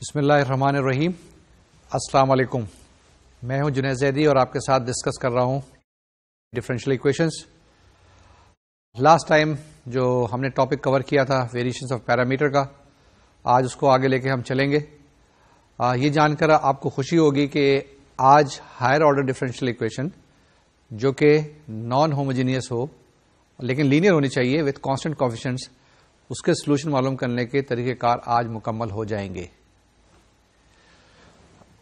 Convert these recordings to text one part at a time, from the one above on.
بسم اللہ الرحمن الرحیم. السلام علیکم. میں ہوں جنید زیدی اور آپ کے ساتھ ڈسکس کر رہا ہوں ڈفرینشیل ایکویشنز. لاسٹ ٹائم جو ہم نے ٹاپک کور کیا تھا ویریشنز آف پیرامیٹر کا، آج اس کو آگے لے کے ہم چلیں گے. یہ جان کر آپ کو خوشی ہوگی کہ آج ہائر آرڈر ڈفرینشیل ایکویشن جو کہ نان ہوموجینئس ہو لیکن لینئر ہونی چاہیے وتھ کانسٹنٹ کوفیشنٹس، اس کے سولوشن معلوم کرنے کے طریقہ کار آج مکمل ہو جائیں گے.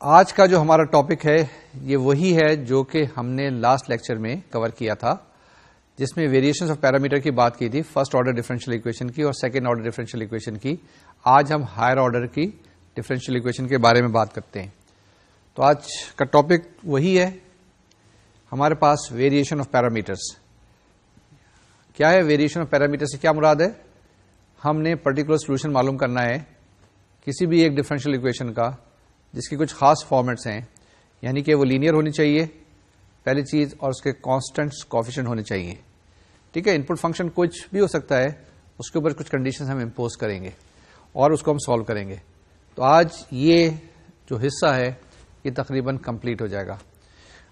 آج کا جو ہمارا ٹاپک ہے یہ وہی ہے جو کہ ہم نے لاسٹ لیکچر میں کور کیا تھا، جس میں ویریشنز آف پیرامیٹر کی بات کی تھی، فرسٹ آرڈر ڈفرینشیل ایکویشن کی اور سیکنڈ آرڈر ڈفرینشیل ایکویشن کی. آج ہم ہائر آرڈر کی ڈفرینشیل ایکویشن کے بارے میں بات کرتے ہیں. تو آج کا ٹاپک وہی ہے ہمارے پاس ویریشن آف پیرامیٹرز. کیا ہے ویریشن آف پیرامیٹر سے کیا مراد ہے؟ ہم نے پرٹیکولر سولوشن معلوم کرنا ہے کسی بھی ایک ڈفرینشیل ایکویشن کا جس کی کچھ خاص فارمیٹس ہیں، یعنی کہ وہ لینئر ہونی چاہیے پہلی چیز، اور اس کے کانسٹنٹ کوفیشنٹ ہونے چاہیے. ٹھیک ہے، ان پٹ فنکشن کچھ بھی ہو سکتا ہے، اس کے اوپر کچھ کنڈیشنز ہم امپوز کریں گے اور اس کو ہم سالو کریں گے. تو آج یہ جو حصہ ہے یہ تقریباً کمپلیٹ ہو جائے گا.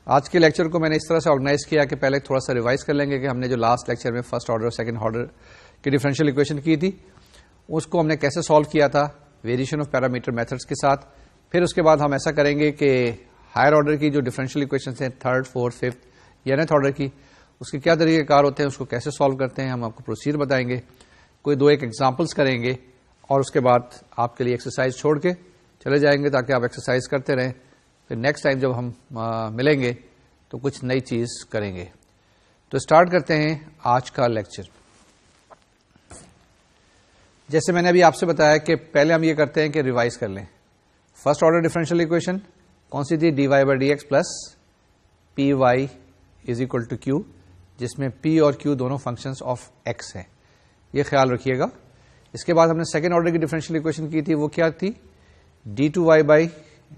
آج کے لیکچر کو میں نے اس طرح سے آرگنائز کیا کہ پہلے تھوڑا سا ریوائز کر لیں گے کہ ہم نے جو لاسٹ لیکچر میں فرسٹ آرڈر اور سیکنڈ آرڈر کی ڈفرینشیل ایکویشن کی تھی اس کو ہم نے کیسے سالو کیا تھا ویریشن آف پیرامیٹر میتھڈس کے ساتھ. پھر اس کے بعد ہم ایسا کریں گے کہ ہائر آرڈر کی جو ڈفرینشیل ایکویشنز ہیں، تھرڈ، فورتھ، ففتھ یا نتھ آرڈر کی، اس کے کیا طریقہ کار ہوتے ہیں، اس کو کیسے سالو کرتے ہیں، ہم آپ کو پروسیجر بتائیں گے، کوئی دو ایک ایگزامپلس کریں گے اور اس کے بعد آپ کے لیے ایکسرسائز چھوڑ کے چلے جائیں گے تاکہ آپ ایکسرسائز کرتے رہیں. پھر نیکسٹ ٹائم جب ہم ملیں گے تو کچھ نئی چیز کریں گے. تو اسٹارٹ کرتے ہیں آج کا لیکچر. جیسے میں نے ابھی آپ سے بتایا کہ پہلے ہم یہ کرتے ہیں کہ ریوائز کر لیں. فرسٹ آرڈر ڈفرینشیل ایکویشن کون سی تھی؟ D y by d x plus p y is equal to q, جس میں پی اور کیو دونوں فنکشنز آف ایکس ہیں، یہ خیال رکھیے گا. اس کے بعد ہم نے سیکنڈ آرڈر کی ڈفرینشیل ایکویشن کی تھی، وہ کیا تھی؟ D two y by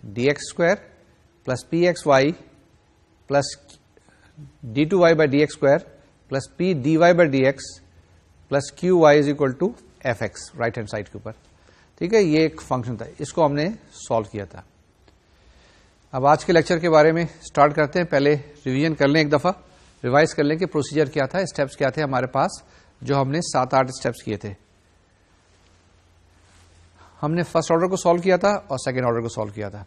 d x square plus p x y plus d two y by d x square plus p d y by d x plus q y is equal to f x right hand side کے اوپر. ٹھیک ہے، یہ ایک function تھا، اس کو ہم نے سالو کیا تھا. اب آج کے لیکچر کے بارے میں اسٹارٹ کرتے ہیں. پہلے ریویژن کر لیں، ایک دفعہ ریوائز کر لیں کہ پروسیجر کیا تھا، اسٹیپس کیا تھے ہمارے پاس جو ہم نے 7-8 اسٹیپس کیے تھے. ہم نے فرسٹ آرڈر کو سالو کیا تھا اور سیکنڈ آرڈر کو سالو کیا تھا.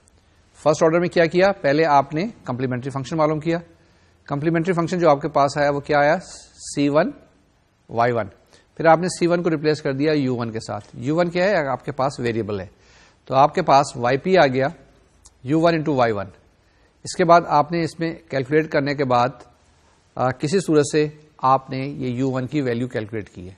فرسٹ آرڈر میں کیا کیا؟ پہلے آپ نے کمپلیمنٹری فنکشن معلوم کیا. کمپلیمنٹری فنکشن جو آپ کے پاس آیا وہ کیا آیا؟ C1Y1. پھر آپ نے C1 کو ریپلیس کر دیا U1 کے ساتھ. U1 کیا ہے؟ آپ کے پاس ویریبل ہے، تو آپ کے پاس YP آ گیا U1 انٹو Y1. اس کے بعد آپ نے اس میں کیلکولیٹ کرنے کے بعد کسی صورت سے آپ نے یہ U1 کی ویلیو کیلکولیٹ کی ہے.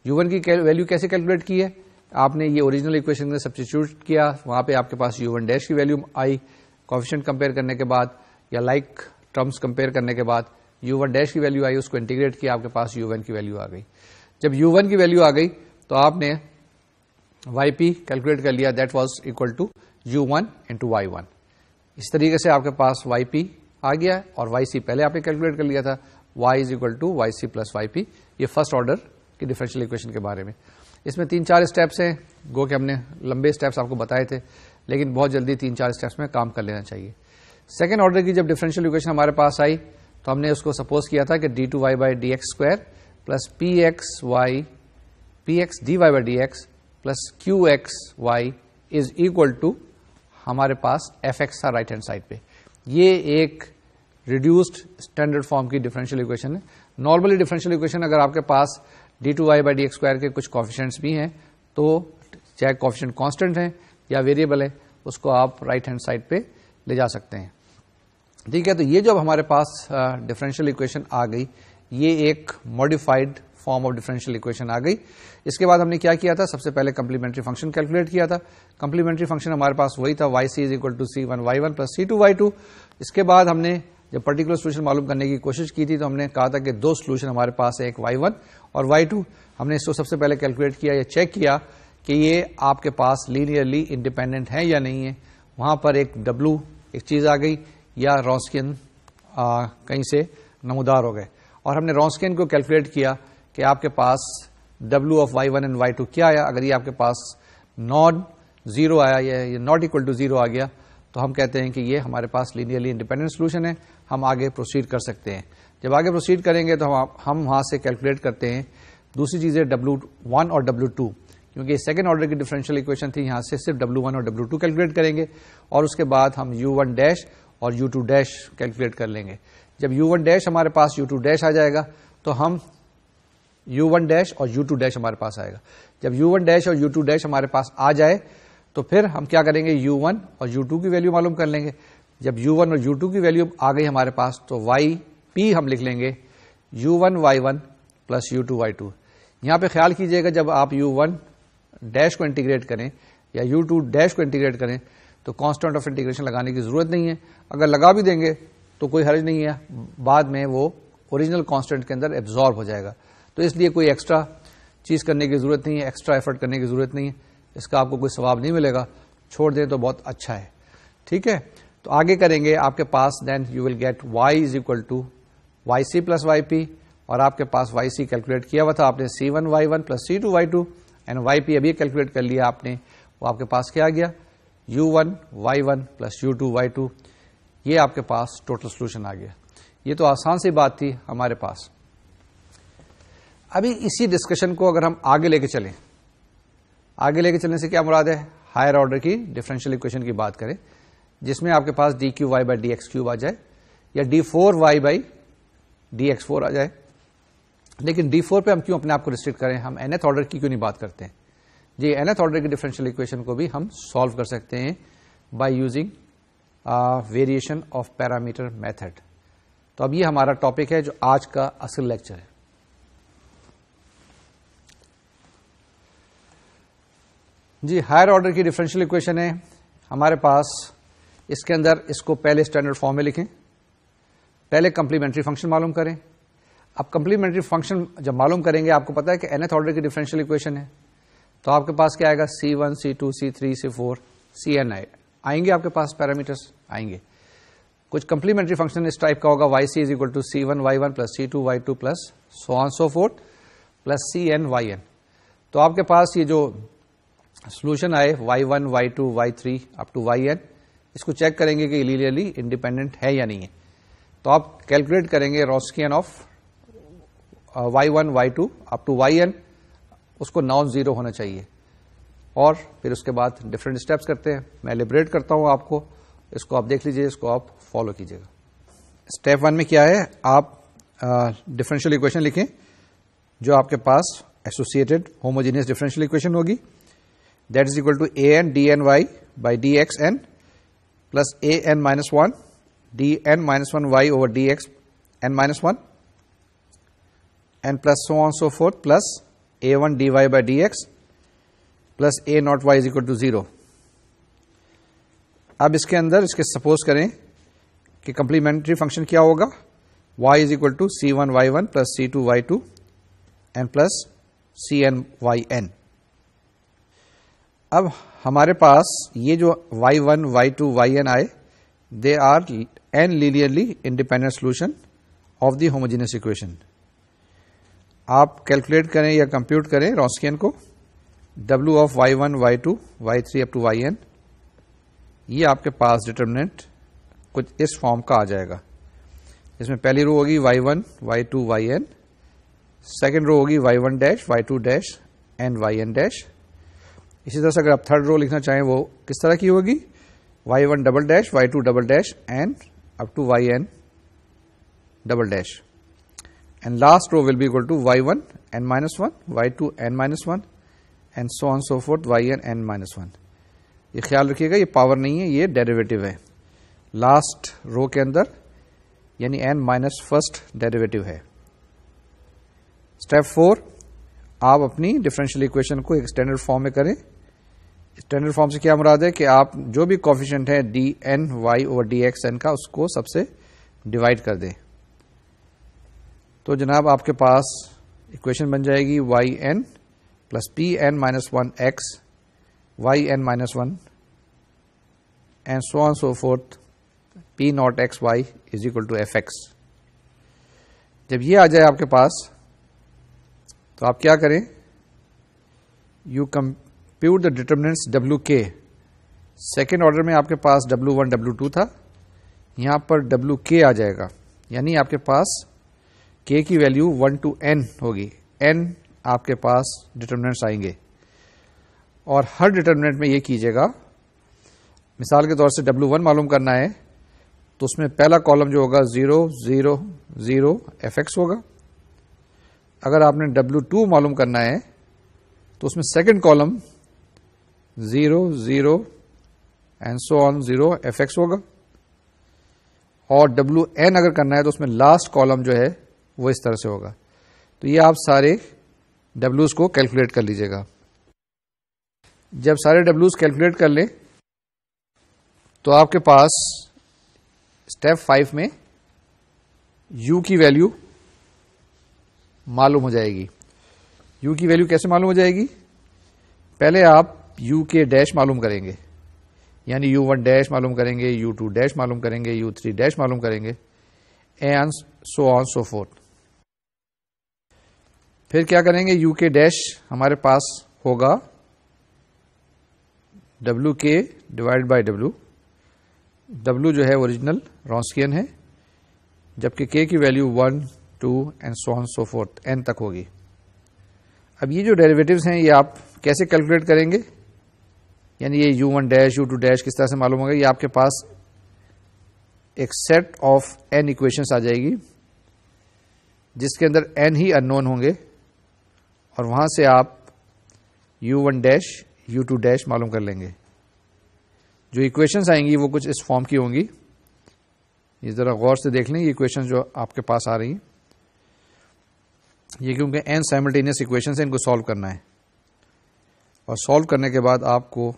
U1 کی ویلیو کیسے کیلکولیٹ کی ہے؟ آپ نے یہ اوریجنل ایکویشن میں سبسٹیچیوٹ کیا، وہاں پہ آپ کے پاس U1 ڈیش کی ویلیو آئی، کوفیشنٹ کمپیئر کرنے کے بعد یا لائک ٹرمز کمپیئر کرنے کے بعد U1 ڈیش کی ویلیو آئی، اس کو انٹیگریٹ کیا، آپ کے پاس U1 کی ویلیو آ گئی. جب U1 کی ویلیو آ گئی تو آپ نے YP کیلکولیٹ کر لیا، that was equal to U1 into Y1. اس طریقے سے آپ کے پاس YP آ گیا اور YC پہلے آپ نے کیلکولیٹ کر لیا تھا، Y is equal to YC plus YP. یہ فرسٹ آرڈر کی ڈفرینشیل ایکویشن کے بارے میں. اس میں 3-4 اسٹیپس ہیں، گو کہ ہم نے لمبے اسٹیپس آپ کو بتائے تھے لیکن بہت جلدی 3-4 اسٹیپس میں کام کر لینا چاہیے. سیکنڈ آرڈر کی جب ڈفرینشیل ایکویشن ہمارے پاس آئی تو ہم نے اس کو سپوز کیا تھا کہ d two y by d x square plus p x d y by d x plus q x y is equal to ہمارے پاس ایف ایکس تھا رائٹ ہینڈ سائڈ پہ. یہ ایک ریڈیوسڈ اسٹینڈرڈ فارم کی ڈفرینشیل ایکویشن ہے. Normally differential equation اگر آپ کے پاس d two y by d x square کے کچھ کوفیشنٹس بھی ہیں تو چاہے کوفیشنٹ کانسٹنٹ ہیں یا ویریبل ہے، اس کو آپ رائٹ ہینڈ سائڈ پہ لے جا سکتے ہیں. ٹھیک ہے، تو یہ جب ہمارے پاس ڈفرینشیل ایکویشن آ گئی، یہ ایک modified form of differential equation آ گئی. اس کے بعد ہم نے کیا کیا تھا؟ سب سے پہلے کمپلیمنٹری فنکشن کیلکولیٹ کیا تھا. کمپلیمنٹری فنکشن ہمارے پاس وہی تھا، YC is equal to C1Y1 plus C2Y2. اس کے بعد ہم نے جب پرٹیکولر سولوشن معلوم کرنے کی کوشش کی تھی تو ہم نے کہا تھا کہ دو سولوشن ہمارے پاس ہے، ایک Y1 اور Y2. ہم نے اس کو سب سے پہلے کیلکولیٹ کیا یا چیک کیا کہ یہ آپ کے پاس لینئرلی انڈیپینڈنٹ ہے یا نہیں ہے. وہاں پر ایک W ایک چیز آ گئی یا رونسکین کہیں سے نمودار ہو گئے، اور ہم نے رونسکین کو کیلکولیٹ کیا کہ آپ کے پاس W of Y1 and Y2 کیا آیا. اگر یہ آپ کے پاس نان 0 آیا یا ناٹ اکول ٹو 0 آ گیا تو ہم کہتے ہیں کہ یہ ہمارے پاس لینئرلی انڈیپینڈنٹ سولوشن ہے, ہم آگے پروسیڈ کر سکتے ہیں. جب آگے پروسیڈ کریں گے تو ہم وہاں سے کیلکولیٹ کرتے ہیں دوسری چیزیں W1 اور W2, کیونکہ سیکنڈ آرڈر کی ڈفرینشیل اکویشن تھی, یہاں سے صرف W1 اور W2 کیلکولیٹ کریں گے, اور اس کے بعد ہم U1 ڈیش اور U2 ڈیش کیلکولیٹ کر لیں گے. جب U1 ڈیش ہمارے پاس U2 ڈیش آ جائے گا تو ہم U1 ڈیش اور U2 ڈیش ہمارے پاس آئے گا. جب U1 ڈیش اور U2 ڈیش ہمارے پاس آ جائے تو پھر ہم کیا کریں گے, U1 اور U2 کی ویلیو معلوم کر لیں گے. جب U1 اور U2 کی ویلیو آ گئی ہمارے پاس تو YP ہم لکھ لیں گے U1 Y1 plus U2 Y2. یہاں پہ خیال کیجئے گا جب آپ U1 ڈیش کو انٹیگریٹ کریں یا U2 ڈیش کو انٹیگریٹ کریں تو کانسٹنٹ آف انٹیگریشن لگانے کی ضرورت نہیں ہے. اگر لگا بھی دیں گے تو کوئی حرج نہیں ہے, بعد میں وہ اوریجنل کانسٹنٹ کے اندر ایبزارب ہو جائے گا. تو اس لیے کوئی ایکسٹرا چیز کرنے کی ضرورت نہیں ہے, ایکسٹرا ایفرٹ کرنے کی ضرورت نہیں ہے, اس کا آپ کو کوئی ثواب نہیں ملے گا, چھوڑ دیں تو بہت اچھا ہے. ٹھیک ہے, تو آگے کریں گے آپ کے پاس then you will get y is equal to YC plus YP, اور آپ کے پاس YC کیلکولیٹ کیا ہوا تھا آپ نے C1 Y1 plus C2 Y2, and YP ابھی کیلکولیٹ کر لیا آپ نے, وہ آپ کے پاس کیا گیا U1 Y1 plus U2 Y2. یہ آپ کے پاس ٹوٹل سولوشن آ گیا. یہ تو آسان سی بات تھی ہمارے پاس. ابھی اسی ڈسکشن کو اگر ہم آگے لے کے چلیں, آگے لے کے چلنے سے کیا مراد ہے, ہائر آرڈر کی ڈفرینشیل اکویشن کی بات کریں جس میں آپ کے پاس dQy بائی dx³ آ جائے یا d4y بائی dx4 آ جائے. لیکن d4 پہ ہم کیوں اپنے آپ کو ریسٹرکٹ کریں, ہم nth آرڈر کی کیوں نہیں بات کرتے ہیں جی. nth آرڈر کی ڈفرینشیل اکویشن کو بھی ہم سالو کر سکتے ہیں by using variation of parameter method. تو اب یہ ہمارا ٹاپک ہے جو آج کا اصل لیکچر ہے. جی, ہائر آرڈر کی ڈفرینشیل اکویشن ہے ہمارے پاس. اس کے اندر اس کو پہلے اسٹینڈرڈ فارم میں لکھیں, پہلے کمپلیمنٹری فنکشن معلوم کریں. اب کمپلیمنٹری فنکشن جب معلوم کریں گے, آپ کو پتا ہے کہ nth آرڈر کی ڈفرینشیل اکویشن ہے, تو آپ کے پاس کیا آئے گا C1 C2 C3 C4 Cn آئیں گے, آپ کے پاس پیرامیٹرس آئیں گے. کچھ کمپلیمنٹری فنکشن اس ٹائپ کا ہوگا YC is equal to C1 Y1 plus C2 Y2 plus so on so forth plus Cn Yn. تو آپ کے پاس یہ جو سولوشن آئے Y1 Y2 Y3 up to Yn, اس کو چیک کریں گے کہ لینئرلی انڈیپینڈنٹ ہے یا نہیں ہے. تو آپ کیلکولیٹ کریں گے Wronskian of Y1 Y2 up to Yn, اس کو نان زیرو ہونا چاہیے, اور پھر اس کے بعد ڈفرینٹ اسٹیپس کرتے ہیں. میں لیبریٹ کرتا ہوں آپ کو, اس کو آپ دیکھ لیجئے, اس کو آپ فالو کیجئے گا. اسٹیپ 1 میں کیا ہے, آپ ڈفرینشیل اکویشن لکھیں جو آپ کے پاس ایسوسیٹڈ ہوموجینئس ڈفرینشیل اکویشن ہوگی. That is equal to an dny by dxn plus an minus 1 dn minus 1 y over dx n minus 1 and plus so on so forth plus a1 dy by dx plus a naught y is equal to 0. اب اس کے اندر اس کے suppose کریں کہ complementary function کیا ہوگا, y is equal to c1 y1 plus c2 y2 and plus cn yn. اب ہمارے پاس یہ جو y1 y2 yn آئے, they are n linearly independent solution of the homogeneous equation. آپ کیلکولیٹ کریں یا کمپیوٹ کریں راسکین کو, w of y1 y2 y3 up to yn. یہ آپ کے پاس ڈٹرمنٹ کچھ اس فارم کا آ جائے گا, اس میں پہلی رو ہوگی y1 y2 yn, second row ہوگی y1 dash y2 dash and yn dash. اسی طرح سے اگر آپ تھرڈ رو لکھنا چاہیں وہ کس طرح کی ہوگی, y1 double dash y2 double dash and up to yn double dash, and last row will be equal to y1 n minus 1 y2 n minus 1 and so on so forth yn n minus 1. یہ خیال رکھیے گا یہ power نہیں ہے, یہ derivative ہے last row کے اندر, یعنی n مائنس فرسٹ ڈیریویٹو ہے. اسٹیپ 4, آپ اپنی ڈفرینشیل اکویشن کو ایک اسٹینڈرڈ فارم میں کریں. اسٹینڈرڈ فارم سے کیا مراد ہے کہ آپ جو بھی کوفیشنٹ ہے d n y over d x n کا, اس کو سب سے ڈیوائڈ کر دیں. تو جناب آپ کے پاس اکویشن بن جائے گی y n plus p n minus 1 x y n minus 1 and so on so forth p naught x y is equal to f x. جب یہ آ جائے آپ کے پاس تو آپ کیا کریں, you compute the determinants WK. Second order میں آپ کے پاس W1 W2 تھا, یہاں پر WK آ جائے گا, یعنی آپ کے پاس K کی ویلیو 1 to n ہوگی. n آپ کے پاس ڈٹرمنٹس آئیں گے, اور ہر ڈٹرمنٹ میں یہ کیجیے گا, مثال کے طور سے W1 معلوم کرنا ہے تو اس میں پہلا کالم جو ہوگا 0 0 0 fx ہوگا. اگر آپ نے W2 معلوم کرنا ہے تو اس میں second column 0 0 and so on 0 fx ہوگا, اور Wn اگر کرنا ہے تو اس میں لاسٹ کالم جو ہے وہ اس طرح سے ہوگا. تو یہ آپ سارے W's کو کیلکولیٹ کر لیجیے گا. جب سارے W's کیلکولیٹ کر لیں تو آپ کے پاس اسٹیپ 5 میں U کی ویلیو معلوم ہو جائے گی. U کی ویلیو کیسے معلوم ہو جائے گی؟ پہلے آپ U کے ڈیش معلوم کریں گے, یعنی U1 ڈیش معلوم کریں گے, U2 ڈیش معلوم کریں گے, U3 ڈیش معلوم کریں گے, and so on so fourth. پھر کیا کریں گے؟ U کے ڈیش ہمارے پاس ہوگا WK divide by W. W جو ہے اوریجنل رونسکین ہے, جبکہ K کی value 1 2 and so on so fourth n تک ہوگی. اب یہ جو ڈیریویٹوز ہیں یہ آپ کیسے کیلکولیٹ کریں گے؟ یعنی یہ U1 ڈیش U2 ڈیش کس طرح سے معلوم ہوگا؟ یہ آپ کے پاس ایک سیٹ آف n ایکویشنز آ جائے گی جس کے اندر n ہی ان نون ہوں گے, اور وہاں سے آپ U1 ڈیش U2 ڈیش معلوم کر لیں گے. جو ایکویشنز آئیں گی وہ کچھ اس فارم کی ہوں گی. یہ ذرا غور سے دیکھ لیں, یہ ایکویشنز جو آپ کے پاس آ رہی ہیں یہ کیونکہ n سائملٹینیس ایکویشنز ہیں, ان کو سالو کرنا ہے, اور سالو کرنے کے بعد آپ کو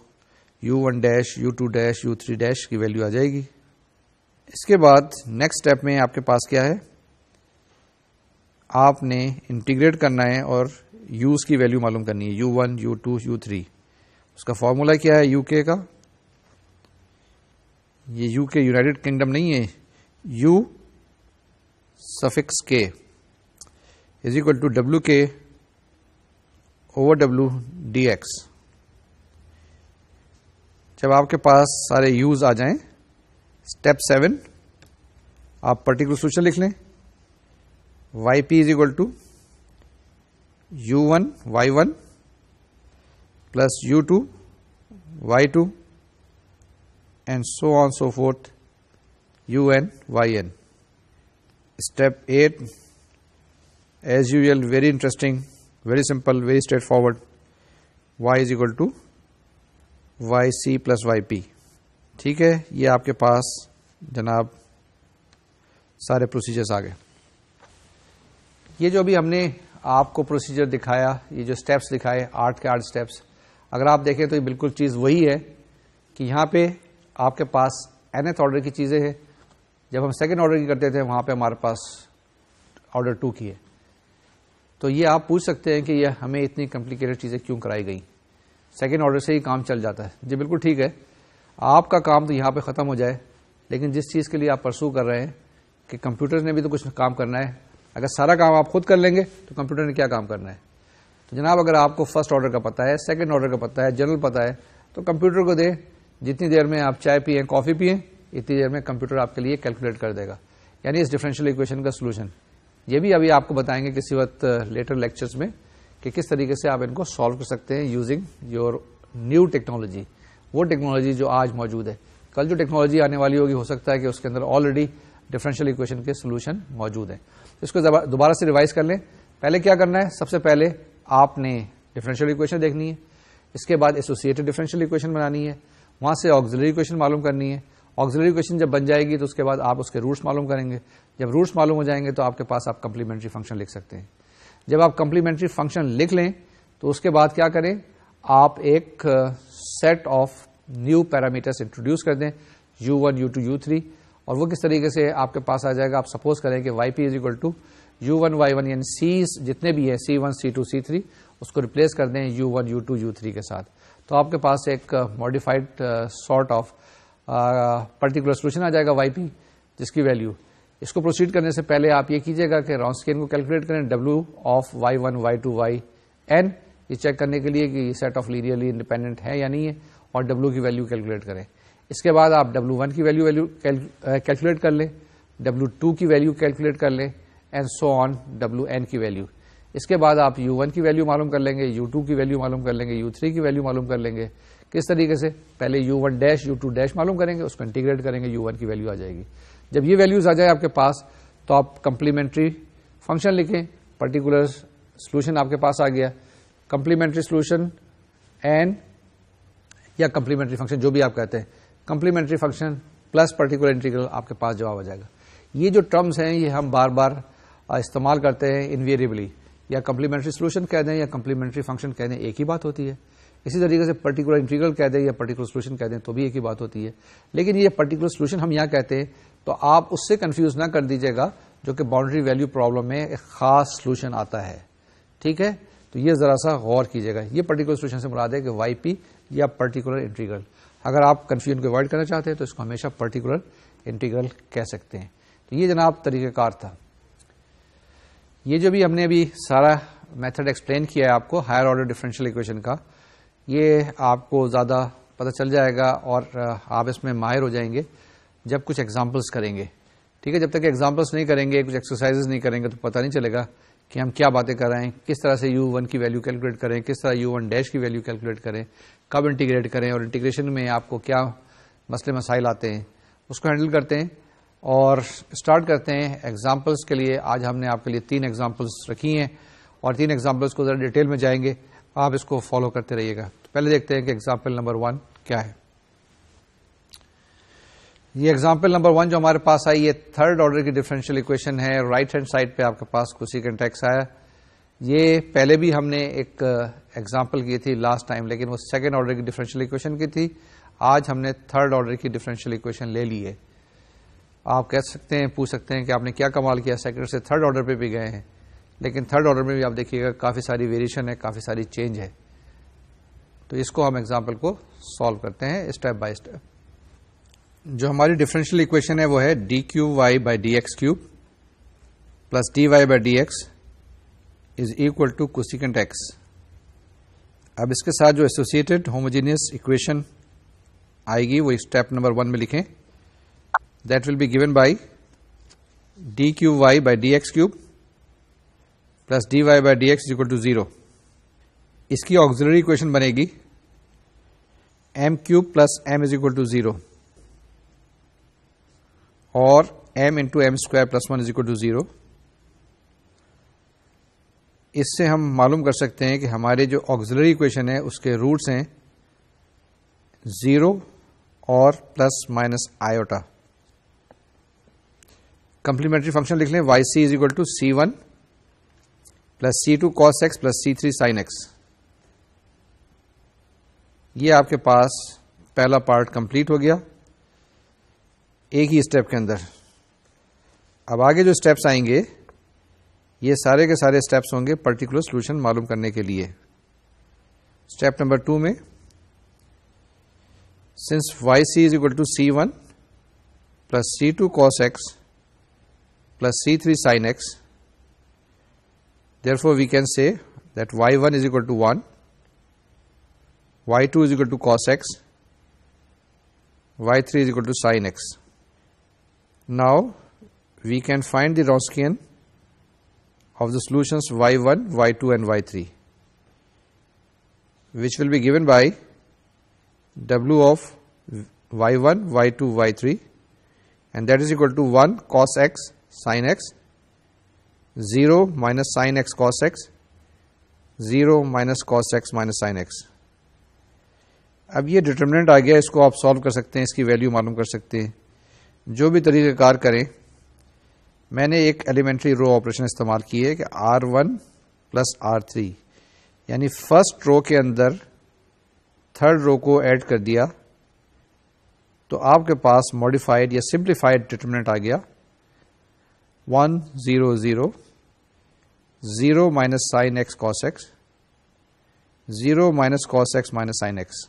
U1 dash U2 dash U3 dash کی ویلیو آ جائے گی. اس کے بعد نیکسٹ اسٹیپ میں آپ کے پاس کیا ہے؟ آپ نے انٹیگریٹ کرنا ہے اور U's کی ویلیو معلوم کرنی ہے, U1 U2 U3. اس کا فارمولا کیا ہے UK کا؟ یہ UK یونائٹڈ کنگڈم نہیں ہے, U suffix K is equal to WK over W dx. جب آپ کے پاس سارے U's آ جائیں, اسٹیپ 7 آپ پرٹیکولر سولوشن لکھ لیں. YP is equal to U1 Y1 plus U2 Y2 and so on so forth UN YN. Step 8 as usual very interesting, very simple, very straightforward. Y is equal to YC plus YP. ٹھیک ہے, یہ آپ کے پاس جناب سارے procedures آ گئے. یہ جو ابھی ہم نے آپ کو پروسیجر دکھایا, یہ جو اسٹیپس دکھائے 8 کے 8 اسٹیپس, اگر آپ دیکھیں تو یہ بالکل چیز وہی ہے کہ یہاں پہ آپ کے پاس nth آرڈر کی چیزیں ہیں. جب ہم سیکنڈ آرڈر کی کرتے تھے وہاں پہ ہمارے پاس آرڈر 2 کی ہے. تو یہ آپ پوچھ سکتے ہیں کہ یہ ہمیں اتنی کمپلیکیٹڈ چیزیں کیوں کرائی گئی, سیکنڈ آرڈر سے ہی کام چل جاتا ہے. جی بالکل ٹھیک ہے, آپ کا کام تو یہاں پہ ختم ہو جائے, لیکن جس چیز کے لیے آپ پرسو کر رہے ہیں کہ کمپیوٹر نے بھی تو کچھ کام کرنا ہے, اگر سارا کام آپ خود کر لیں گے تو کمپیوٹر نے کیا کام کرنا ہے؟ تو جناب اگر آپ کو فرسٹ آرڈر کا پتہ ہے, سیکنڈ آرڈر کا پتہ ہے, جنرل پتہ ہے, تو کمپیوٹر کو دیں. جتنی دیر میں آپ چائے پئیں, کافی پئیں, اتنی دیر میں کمپیوٹر آپ کے لیے کیلکولیٹ کر دے گا. یعنی اس ڈفرینشیل ایکویشن کا سولوشن یہ بھی ابھی آپ کو بتائیں گے کسی وقت لیٹر لیکچرز میں کہ کس طریقے سے آپ ان کو سالو کر سکتے ہیں یوزنگ یور نیو ٹیکنالوجی. وہ ٹیکنالوجی جو آج موجود ہے, کل جو ٹیکنالوجی آنے والی ہوگی ہو سکتا ہے کہ اس کے اندر آلریڈی ڈفرینشیل ایکویشن کے سولوشن موجود ہیں. اس کو دوبارہ سے ریوائز کر لیں. پہلے کیا کرنا ہے؟ سب سے پہلے آپ نے ڈفرینشیل ایکویشن دیکھنی ہے, اس کے بعد ایسوسیٹڈ ڈفرینشیل ایکویشن بنانی ہے, وہاں سے آکسیلری ایکویشن معلوم کرنی ہے. آکسیلری ایکویشن جب بن جائے گی تو اس کے بعد آپ اس کے روٹس معلوم کریں گے. جب روٹس معلوم ہو جائیں گے تو آپ کے پاس آپ کمپلیمنٹری فنکشن لکھ سکتے ہیں. جب آپ کمپلیمنٹری فنکشن لکھ لیں تو اس کے بعد کیا کریں؟ آپ ایک set of new parameters introduce کر دیں, U1 U2 U3, اور وہ کس طریقے سے آپ کے پاس آ جائے گا. آپ سپوز کریں کہ YP is equal to U1 Y1, یعنی C's جتنے بھی ہیں C1 C2 C3 اس کو ریپلیس کر دیں U1 U2 U3 کے ساتھ. تو آپ کے پاس ایک modified sort of particular solution آ جائے گا YP, جس کی ویلیو. اس کو پروسیڈ کرنے سے پہلے آپ یہ کیجیے گا کہ رونسکین کو کیلکولیٹ کریں W of Y1 Y2 YN یہ چیک کرنے کے لیے کہ یہ سیٹ آف لینئرلی انڈیپینڈنٹ ہے یا نہیں ہے, اور W کی ویلو کیلکولیٹ کریں. اس کے بعد آپ W1 کی ویلو کیلکولیٹ کر لیں, W2 کی ویلو کیلکولیٹ کر لیں, اینڈ سو آن Wn کی ویلو. اس کے بعد آپ U1 کی ویلو معلوم کر لیں گے, U2 کی ویلو معلوم کر لیں گے, U3 کی ویلو معلوم کر لیں گے. کس طریقے سے؟ پہلے U1 ڈیش U2 ڈیش معلوم کریں گے, اس کو انٹیگریٹ کریں گے, U1 کی ویلو آ جائے گی. جب یہ ویلوز آ جائے آپ کے پاس تو آپ کمپلیمنٹری فنکشن لکھیں, پرٹیکولر سولوشن آپ کے پاس آ گیا, کمپلیمنٹری سولوشن اینڈ یا کمپلیمنٹری فنکشن جو بھی آپ کہتے ہیں, complementary function plus particular integral, آپ کے پاس جواب آ جائے گا. یہ جو ٹرمز ہیں یہ ہم بار بار استعمال کرتے ہیں انویریبلی, یا کمپلیمنٹری سولوشن کہہ دیں یا کمپلیمنٹری فنکشن کہہ دیں, ایک ہی بات ہوتی ہے. اسی طریقے سے پرٹیکولر انٹیگرل کہہ دیں یا پرٹیکولر سولوشن کہہ دیں تو بھی ایک ہی بات ہوتی ہے. لیکن یہ پرٹیکولر سولوشن ہم یہاں کہتے ہیں تو آپ اس سے کنفیوز نہ کر دیجیے گا جو کہ باؤنڈری ویلیو پرابلم میں ایک خاص سولوشن آتا ہے. ٹھیک ہے, تو یہ ذرا سا غور کیجیے گا. یہ پرٹیکولر سولوشن سے مراد ہے کہ وائی پی یا پرٹیکولر انٹیگرل. اگر آپ کنفیوژن کو اوائڈ کرنا چاہتے ہیں تو اس کو ہمیشہ پرٹیکولر انٹیگرل کہہ سکتے ہیں. تو یہ جناب طریقہ کار تھا. یہ جو بھی ہم نے ابھی سارا میتھڈ ایکسپلین کیا ہے آپ کو ہائر آرڈر ڈفرینشیل اکویشن کا, یہ آپ کو زیادہ پتہ چل جائے گا اور آپ اس میں ماہر ہو جائیں گے جب کچھ ایگزامپلس کریں گے. ٹھیک ہے, جب تک ایگزامپلس نہیں کریں گے, کچھ ایکسرسائزز نہیں کریں گے تو پتہ نہیں چلے گا کہ ہم کیا باتیں کر رہے ہیں, کس طرح سے U1 کی ویلو کیلکولیٹ کریں, کس طرح U1 ڈیش کی ویلو کیلکولیٹ کریں, کب انٹیگریٹ کریں, اور انٹیگریشن میں آپ کو کیا مسئلے مسائل آتے ہیں اس کو ہینڈل کرتے ہیں. اور اسٹارٹ کرتے ہیں ایگزامپلس کے لیے. آج ہم نے آپ کے لیے 3 ایگزامپلس رکھی ہیں اور 3 ایگزامپلس کو ذرا ڈیٹیل میں جائیں گے, آپ اس کو فالو کرتے رہیے گا. تو پہلے دیکھتے ہیں کہ ایگزامپل نمبر 1 کیا ہے. یہ ایگزامپل نمبر 1 جو ہمارے پاس آئی یہ 3rd آرڈر کی ڈفرینشیل اکویشن ہے. رائٹ ہینڈ سائڈ پہ آپ کے پاس کوسیکینٹ ایکس آیا. یہ پہلے بھی ہم نے ایک ایگزامپل کی تھی لاسٹ ٹائم, لیکن وہ 2nd آرڈر کی ڈفرینشیل اکویشن کی تھی. آج ہم نے 3rd آرڈر کی ڈفرینشیل اکویشن لے لی ہے. آپ کہہ سکتے ہیں, پوچھ سکتے ہیں کہ آپ نے کیا کمال کیا, 2nd سے 3rd آرڈر پہ بھی گئے ہیں, لیکن 3rd آرڈر میں بھی آپ دیکھیے گا کافی ساری ویریشن ہے, کافی ساری چینج ہے. تو اس کو ہم ایگزامپل کو سالو کرتے ہیں اسٹیپ بائی اسٹیپ. جو ہماری ڈفرینشیل اکویشن ہے وہ ہے dqy/dx³ plus dy/dx is equal to cosecant x. اب اس کے ساتھ جو ایسوسیٹڈ ہوموجینئس اکویشن آئے گی وہ اسٹیپ نمبر 1 میں لکھیں. That will be given by dqy/dx³ plus dy/dx is equal to 0. اس کی آکسیلری اکویشن بنے گی m³ plus m is equal to 0 اور m into m² plus 1 is equal to 0. اس سے ہم معلوم کر سکتے ہیں کہ ہمارے جو آکسیلری اکویشن ہے اس کے روٹس ہیں 0 اور plus minus iota. Complementary function لکھ لیں yc is equal to c1 plus c2 cos x plus c3 sin x. یہ آپ کے پاس پہلا پارٹ کمپلیٹ ہو گیا ایک ہی اسٹیپ کے اندر. اب آگے جو اسٹیپس آئیں گے یہ سارے کے سارے اسٹیپس ہوں گے پرٹیکولر سولوشن معلوم کرنے کے لیے. اسٹیپ نمبر 2 میں since yc is equal to c1 plus c2 cos x plus c3 sin x, therefore we can say that y1 is equal to 1, y2 is equal to cos x, y3 is equal to sin x. Now we can find the Wronskian of the solutions y1, y2 and y3, which will be given by w of y1, y2, y3, and that is equal to 1 cos x sin x, 0 minus sin x cos x, 0 minus cos x minus sin x. اب یہ determine آ گیا, اس کو آپ solve کر سکتے ہیں, اس کی value معلوم کر سکتے ہیں. جو بھی طریقہ کار کریں, میں نے ایک ایلیمنٹری رو آپریشن استعمال کی ہے کہ R1 پلس R3 یعنی فرسٹ رو کے اندر تھرڈ رو کو ایڈ کر دیا تو آپ کے پاس ماڈیفائڈ یا سمپلیفائڈ ڈٹرمنٹ آ گیا 1 0 0 0 minus sin x cos x 0 minus cos x minus sin x.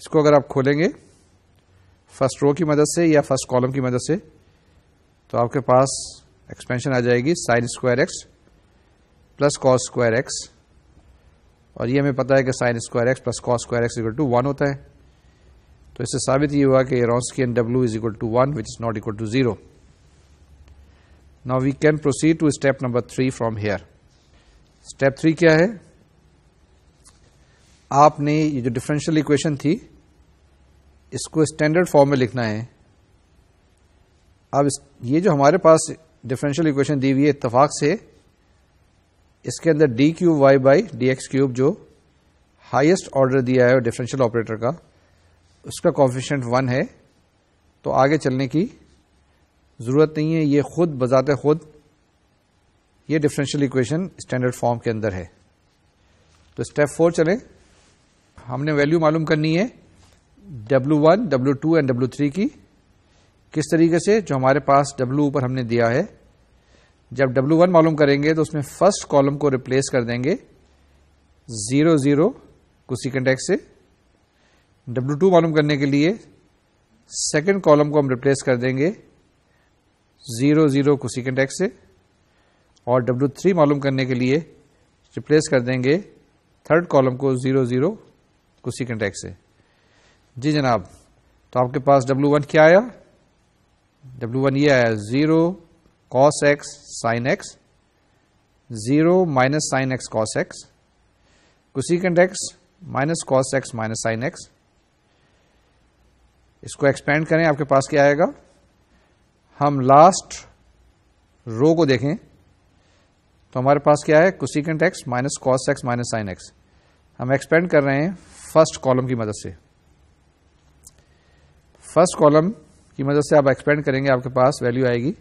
اس کو اگر آپ کھولیں گے فرسٹ رو کی مدد سے یا فرسٹ کالم کی مدد سے تو آپ کے پاس ایکسپینشن آ جائے گی sin square x plus cos square x اور یہ ہمیں پتا ہے کہ sine square x plus cos square x equal to 1 ہوتا ہے. تو اس سے ثابت یہ ہوا کہ Wronskian W is equal to 1 which is not equal to 0. Now we can proceed to step number 3 from here. Step 3 کیا ہے؟ آپ نے یہ جو ڈفرینشیل ایکویشن تھی اس کو اسٹینڈرڈ فارم میں لکھنا ہے. اب یہ جو ہمارے پاس ڈفرینشیل ایکویشن دی ہوئی ہے اتفاق سے اس کے اندر d cube y by d x cube جو ہائیسٹ آرڈر دیا ہے ڈفرینشیل آپریٹر کا اس کا کوفیشینٹ 1 ہے. تو آگے چلنے کی ضرورت نہیں ہے, یہ خود بذات خود یہ ڈفرینشیل ایکویشن اسٹینڈرڈ فارم کے اندر ہے. تو اسٹیپ 4 چلیں. ہم نے ویلیو معلوم کرنی ہے W1, W2 اینڈ W3 کی. کس طریقے سے؟ جو ہمارے پاس W اوپر ہم نے دیا ہے, جب W1 معلوم کریں گے تو اس میں فرسٹ کالم کو ریپلیس کر دیں گے 0 0 کوسیکنٹ ایکس سے. W2 معلوم کرنے کے لیے سیکنڈ کالم کو ہم ریپلیس کر دیں گے 0 0 کوسیکنٹ ایکس سے, اور W3 معلوم کرنے کے لیے ریپلیس کر دیں گے تھرڈ کالم کو 0 0 کوسیکنٹ ایکس سے. جی جناب, تو آپ کے پاس W1 کیا آیا؟ W1 یہ آیا 0 cos x sin x 0 minus sin x cos x cosecant x minus cos x minus sin x. اس کو ایکسپینڈ کریں, آپ کے پاس کیا آئے گا؟ ہم لاسٹ رو کو دیکھیں تو ہمارے پاس کیا ہے؟ Cosecant x minus cos x minus sine x. ہم ایکسپینڈ کر رہے ہیں فرسٹ کالم کی مدد سے. فرسٹ کالم کی مدد سے آپ ایکسپینڈ کریں گے, آپ کے پاس ویلیو آئے گی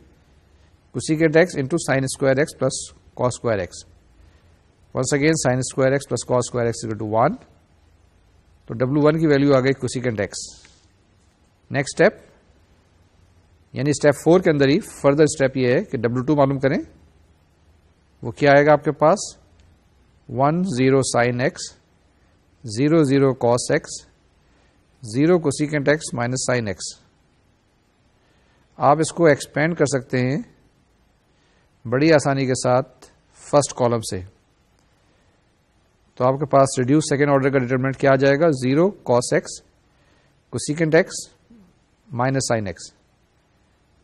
cosecant x into sine square x plus cos square x. Once again sine square x plus cos square x equal to 1. تو W1 کی ویلیو آ گئی کوسیکنٹ ایکس. نیکسٹ اسٹیپ یعنی اسٹیپ 4 کے اندر ہی فردر اسٹیپ یہ ہے کہ W2 معلوم کریں. وہ کیا آئے گا آپ کے پاس؟ 1 0 sign x 0 0 cos x 0 cosecant x minus sine x. آپ اس کو ایکسپینڈ کر سکتے ہیں بڑی آسانی کے ساتھ فرسٹ کالم سے. تو آپ کے پاس ریڈیوس سیکنڈ آرڈر کا ڈیٹرمنٹ کیا آ جائے گا؟ 0 cos x cosecant x minus sine x.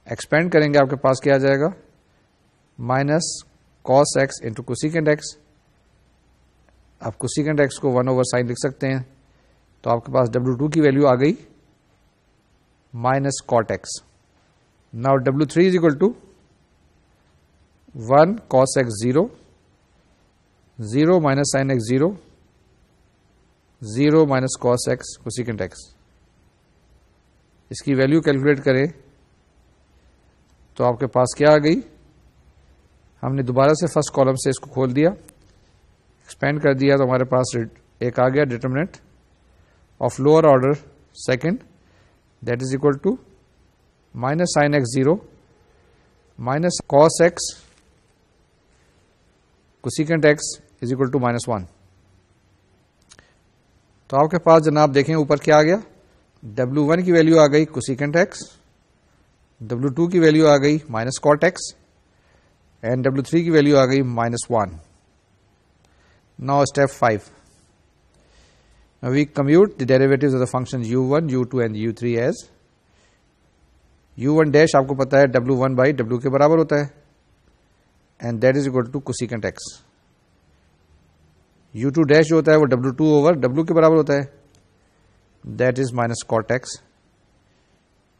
Expand کریں گے آپ کے پاس کیا آ جائے گا؟ Minus cos x into cosecant x. آپ کوسیکنٹ ایکس کو 1 اوور سائن لکھ سکتے ہیں. تو آپ کے پاس W2 کی ویلیو آ گئی minus cot x. Now W3 is equal to 1 cos x 0 0 minus sin x 0 0 minus cos x cosecant x. اس کی ویلیو کیلکولیٹ کریں تو آپ کے پاس کیا آ گئی؟ ہم نے دوبارہ سے فرسٹ کالم سے اس کو کھول دیا, ایکسپینڈ کر دیا, تو ہمارے پاس ایک آ گیا determinant of lower order second that is equal to minus sine x 0 minus cos x cosecant x is equal to minus 1. تو آپ کے پاس جناب دیکھیں اوپر کیا آ گیا؟ W1 کی ویلیو آ گئی کوسیکنٹ ایکس, W2 کی ویلیو آ گئی minus cot x, and W3 کی ویلیو آ گئی minus 1. Now step 5. Now we compute the derivatives of the functions u1, u2 and u3 as u1 dash آپ کو پتا ہے W1 by W کے برابر ہوتا ہے, and that is equal to cosecant x. u2 dash جو ہوتا ہے وہ W2 over W کے برابر ہوتا ہے, that is minus cot x.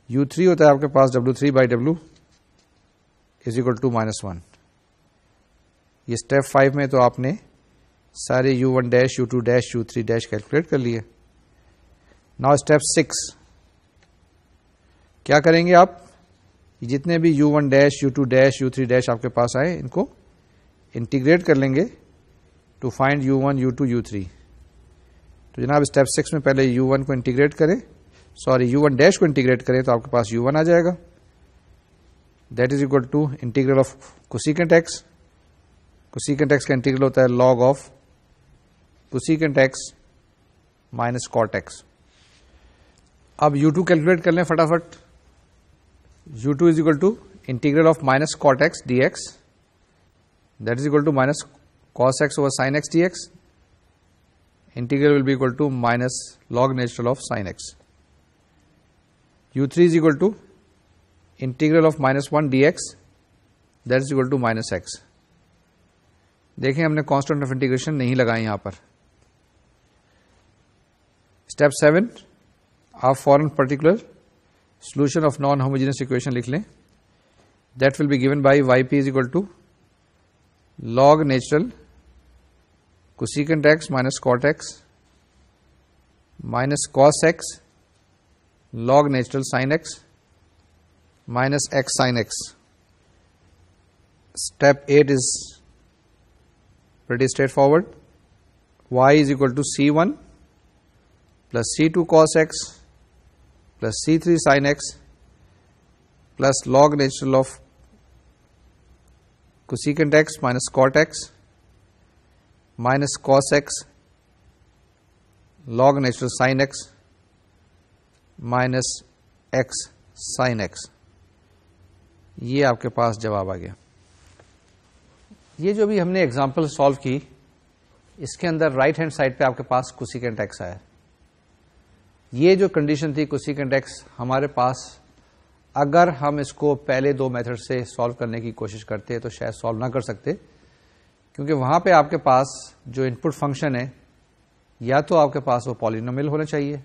u3 ہوتا ہے آپ کے پاس W3 by W is equal to minus 1. یہ اسٹیپ 5 میں تو آپ نے سارے u1 dash u2 dash u3 dash calculate کر لیے. ناؤ اسٹیپ 6 کیا کریں گے آپ؟ جتنے بھی u1 dash u2 dash u3 dash آپ کے پاس آئے ان کو انٹیگریٹ کر لیں گے to find u1 u2 u3. تو جناب اسٹیپ 6 میں پہلے u1 کو انٹیگریٹ کریں, سوری u1 dash کو انٹیگریٹ کریں تو آپ کے پاس u1 آ جائے گا, that is equal to integral of cosecant x. Cosecant x کا انٹیگرل ہوتا ہے log of cosecant x minus cot x. اب u2 کیلکولیٹ کر لیں فٹافٹ. u2 is equal to integral of minus cot x dx, that is equal to minus cos x over sin x dx. integral will be equal to minus log natural of sin x. u3 is equal to integral of minus 1 dx, that is equal to minus x. دیکھیں ہم نے constant of integration نہیں لگائی یہاں پر. Step 7 آپ فورن particular solution of non homogeneous equation لکھ لیں. That will be given by y p is equal to log natural cosecant x minus cot x minus cos x log natural sine x minus x sine x. Step 8 is pretty straightforward. Y is equal to C1 plus C2 cos x plus C3 sin x plus log natural of cosecant x minus cot x minus cos x log natural sin x minus x sin x. یہ آپ کے پاس جواب آ گیا. یہ جو بھی ہم نے ایگزامپل سالو کی اس کے اندر رائٹ ہینڈ سائڈ پہ آپ کے پاس کوسیکنٹ ایکس آیا. یہ جو کنڈیشن تھی کوسیکنٹ ایکس ہمارے پاس اگر ہم اس کو پہلے دو میتھڈ سے سالو کرنے کی کوشش کرتے تو شاید سالو نہ کر سکتے, کیونکہ وہاں پہ آپ کے پاس جو ان پٹ فنکشن ہے یا تو آپ کے پاس وہ پالینومیل ہونا چاہیے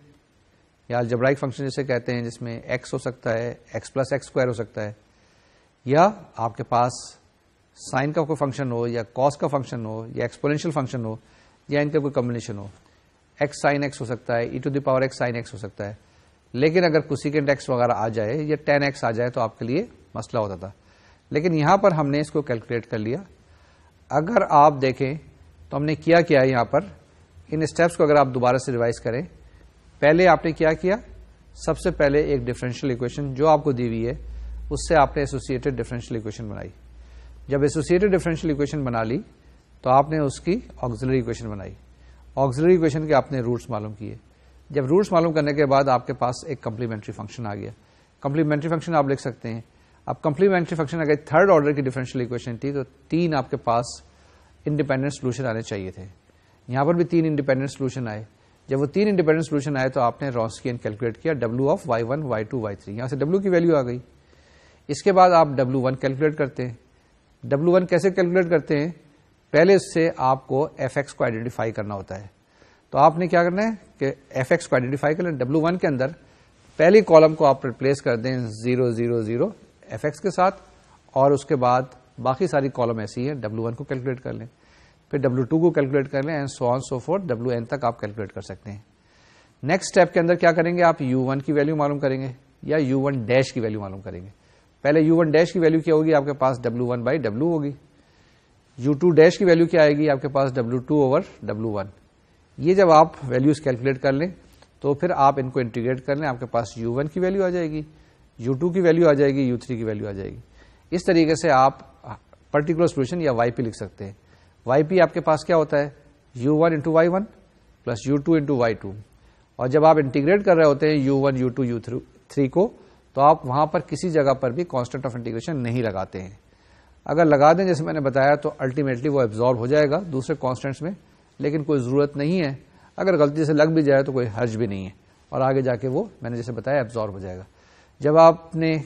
یا الجبرائک فنکشن جسے کہتے ہیں جس میں ایکس ہو سکتا ہے, ایکس پلس ایکس اسکوائر ہو سکتا ہے, یا آپ کے پاس سائن کا کوئی فنکشن ہو یا کاس کا فنکشن ہو یا ایکسپونینشیل فنکشن ہو یا ان کا کوئی کمبینیشن ہو. ایکس سائن ایکس ہو سکتا ہے, e to the power x sine x ہو سکتا ہے. لیکن اگر کوسیکنٹ ایکس وغیرہ آ جائے یا ٹین ایکس آ جائے تو آپ کے لیے مسئلہ ہوتا تھا. لیکن یہاں پر ہم نے اس کو کیلکولیٹ کر لیا. اگر آپ دیکھیں تو ہم نے کیا ہے یہاں پر ان اسٹیپس کو اگر آپ دوبارہ سے ریوائز کریں, پہلے آپ نے کیا سب سے پہلے ایک ڈفرینشیل اکویشن جو آپ کو دی ہوئی ہے اس سے آپ نے ایسوسیٹڈ ڈفرینشیل اکویشن بنائی. جب ایسوسیٹڈ ڈفرینشیل اکویشن بنا لی تو آپ نے اس کی آکسیلری اکویشن بنائی. آکسیلری اکویشن کے آپ نے روٹس معلوم کیے. جب روٹس معلوم کرنے کے بعد آپ کے پاس ایک کمپلیمنٹری فنکشن آ گیا. کمپلیمنٹری فنکشن آپ لکھ سکتے ہیں. اب کمپلیمنٹری فنکشن اگر تھرڈ آرڈر کی ڈفرینشیل اکویشن تھی تو 3 آپ کے پاس انڈیپینڈنٹ سولوشن آنے چاہیے تھے. یہاں پر بھی 3 انڈیپینڈنٹ سولوشن آئے. جب وہ 3 انڈیپینڈنٹ سولوشن آئے تو آپ نے رونسکیئن کیلکولیٹ کیا W of Y1 Y2 Y3. یہاں سے W کی ویلو آ گئی. اس کے بعد آپ W1 کیلکولیٹ کرتے ہیں. W1 کیسے کیلکولیٹ کرتے ہیں؟ پہلے اس سے آپ کو Fx کو آئیڈینٹیفائی کرنا ہوتا ہے. تو آپ نے کیا کرنا ہے کہ Fx کو آئیڈینٹیفائی کر لیں. W1 کے اندر پہلی کالم کو آپ ریپلیس کر دیں 0 0 0 Fx کے ساتھ, اور اس کے بعد باقی ساری کالم ایسی ہیں. W1 کو کیلکولیٹ کر لیں, پھر W2 کو کیلکولیٹ کر لیں, and so on so fourth Wn تک آپ کیلکولیٹ کر سکتے ہیں. نیکسٹ اسٹیپ کے اندر کیا کریں گے, آپ U1 کی ویلو معلوم کریں گے یا U1 ڈیش کی ویلو معلوم کریں گے. پہلے U1 ڈیش کی ویلو کیا ہوگی, آپ کے پاس W1 بائی W ہوگی. U2 ڈیش کی ویلو کیا آئے گی, آپ کے پاس W2 اوور W1. یہ جب آپ ویلوز کیلکولیٹ کر لیں تو پھر آپ ان کو انٹیگریٹ کر لیں, آپ کے پاس U1 کی ویلو آ جائے گی, U2 کی ویلو آ جائے گی, U3 کی ویلو آ جائے گی. اس طریقے سے آپ پرٹیکولر سولوشن یا وائی پی لکھ سکتے ہیں. وائی پی آپ کے پاس کیا ہوتا ہے, U1 into Y1 plus U2 into Y2. اور جب آپ انٹیگریٹ کر رہے ہوتے ہیں U1 U2 U3 کو, تو آپ وہاں پر کسی جگہ پر بھی کانسٹنٹ آف انٹیگریشن نہیں لگاتے ہیں. اگر لگا دیں جیسے میں نے بتایا تو الٹیمیٹلی وہ ایبزارب ہو جائے گا دوسرے کانسٹنٹس میں, لیکن کوئی ضرورت نہیں ہے. اگر غلطی سے لگ بھی جائے تو کوئی حرج بھی نہیں ہے, اور آگے جا کے وہ میں نے جیسے بتایا ایبزارب ہو جائے گا. جب آپ نے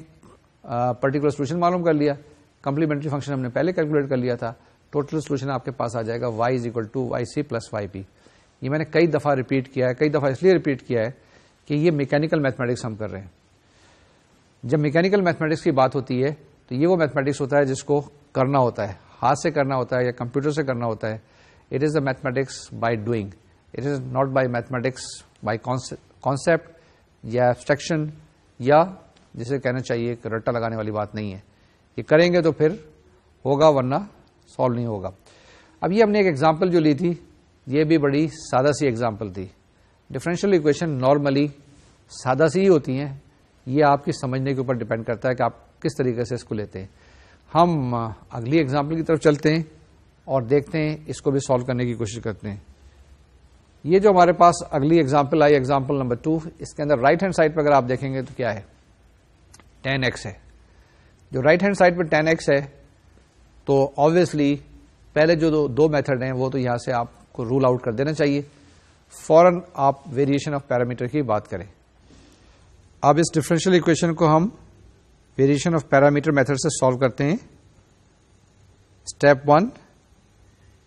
پرٹیکولر سولوشن معلوم کر لیا, کمپلیمنٹری فنکشن ہم نے پہلے کیلکولیٹ کر لیا تھا, ٹوٹل سولوشن آپ کے پاس آ جائے گا y is equal to y c plus y p. یہ میں نے کئی دفعہ ریپیٹ کیا ہے, کئی دفعہ اس لیے ریپیٹ کیا ہے کہ یہ میکینیکل میتھمیٹکس ہم کر رہے ہیں. جب میکینیکل میتھمیٹکس کی بات ہوتی ہے تو یہ وہ میتھمیٹکس ہوتا ہے جس کو کرنا ہوتا ہے, ہاتھ سے کرنا ہوتا ہے یا کمپیوٹر سے کرنا ہوتا ہے. It is a mathematics by doing, it is not by mathematics by concept یا ایبسٹریکشن, یا جسے کہنا چاہیے کہ رٹا لگانے والی بات نہیں ہے. یہ کریں گے تو پھر ہوگا, ورنہ سالو نہیں ہوگا. اب یہ ہم نے ایک ایگزامپل جو لی تھی, یہ بھی بڑی سادہ سی ایگزامپل تھی. ڈفرینشیل اکویشن نارملی سادہ سی ہی ہوتی ہیں, یہ آپ کی سمجھنے کے اوپر ڈیپینڈ کرتا ہے کہ آپ کس طریقے سے اس کو لیتے ہیں. ہم اگلی ایگزامپل کی طرف چلتے ہیں اور دیکھتے ہیں, اس کو بھی سالو کرنے کی کوشش کرتے ہیں. یہ جو ہمارے پاس اگلی ایگزامپل آئی, ایگزامپل نمبر 2, اس کے اندر رائٹ ہینڈ سائڈ پہ اگر آپ دیکھیں گے تو کیا ہے, tan x ہے. جو رائٹ ہینڈ سائڈ پہ tan x ہے تو آبویسلی پہلے جو دو میتھڈ ہیں وہ تو یہاں سے آپ کو رول آؤٹ کر دینا چاہیے. فوراً آپ ویریشن آف پیرامیٹر کی بات کریں. اب اس ڈفرینشیل اکویشن کو ہم ویریشن آف پیرامیٹر میتھڈ سے سالو کرتے ہیں. اسٹیپ 1،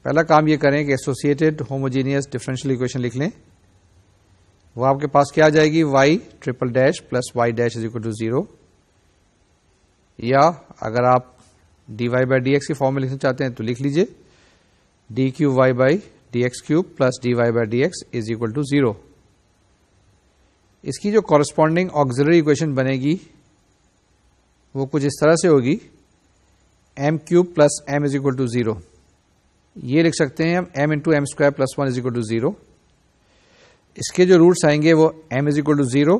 پہلا کام یہ کریں کہ ایسوسیٹڈ ہوموجینئس ڈفرینشیل اکویشن لکھ لیں. وہ آپ کے پاس کیا آ جائے گی، y triple dash plus y dash is equal to 0، یا اگر آپ d y by d x کی فارم میں لکھنا چاہتے ہیں تو لکھ لیجیے d cube y by d x cube plus d y by d x is equal to 0. اس کی جو کورسپونڈنگ آکسیلری اکویشن بنے گی وہ کچھ اس طرح سے ہوگی، m cube plus m is equal to 0. یہ لکھ سکتے ہیں ہم m into m square plus 1 is equal to 0. اس کے جو روٹس آئیں گے وہ ایم از اکول ٹو 0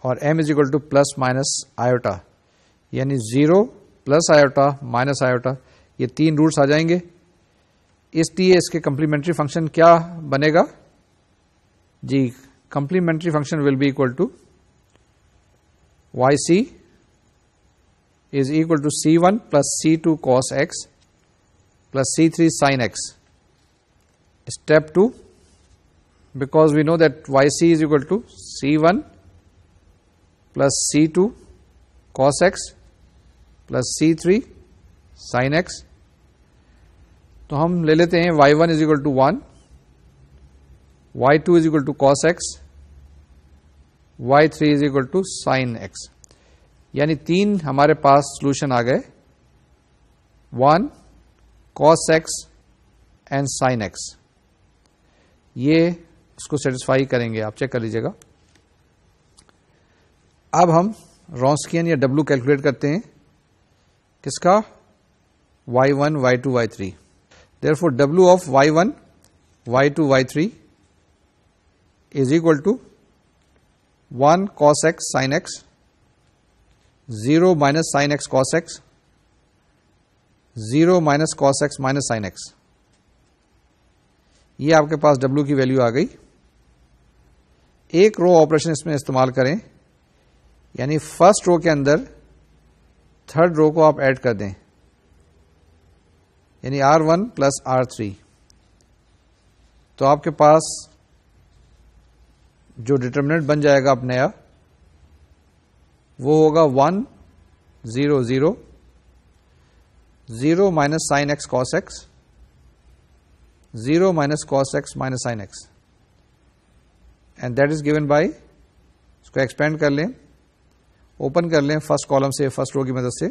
اور m is equal to plus minus iota, یعنی 0 پلس آئیوٹا مائنس آئیوٹا، یہ 3 روٹس آ جائیں گے. اس لیے اس کے کمپلیمنٹری فنکشن کیا بنے گا جی، complementary function will be equal to y c is equal to C1 plus C2 cos x plus C3 sin x. Step 2, because we know that YC is equal to C1 plus C2 cos x plus C3 sin x. تو ہم لے لیتے ہیں Y1 is equal to 1, Y2 is equal to cos x, Y3 is equal to sin x. یعنی 3 ہمارے پاس solution آ گئے، 1 cos x and sin x. یہ اس کو سیٹسفائی کریں گے، آپ چیک کر لیجیے گا. اب ہم رونسکین یا W کیلکولیٹ کرتے ہیں، کس کا، y1 y2 y3. Therefore W of y1 y2 y3 is equal to 1 cos x sin x, 0 minus sin x cos x, 0 minus cos x minus sin x. یہ آپ کے پاس W کی ویلیو آ گئی. ایک رو آپریشن اس میں استعمال کریں، یعنی فرسٹ رو کے اندر تھرڈ رو کو آپ ایڈ کر دیں، یعنی R1 پلس R3. تو آپ کے پاس جو ڈٹرمنٹ بن جائے گا اب نیا، وہ ہوگا 1 0 0 0 minus sin x cos x, 0 minus cos x minus sin x, and that is given by، اس کو ایکسپینڈ کر لیں، اوپن کر لیں فرسٹ کالم سے، فرسٹ رو کی مدد سے،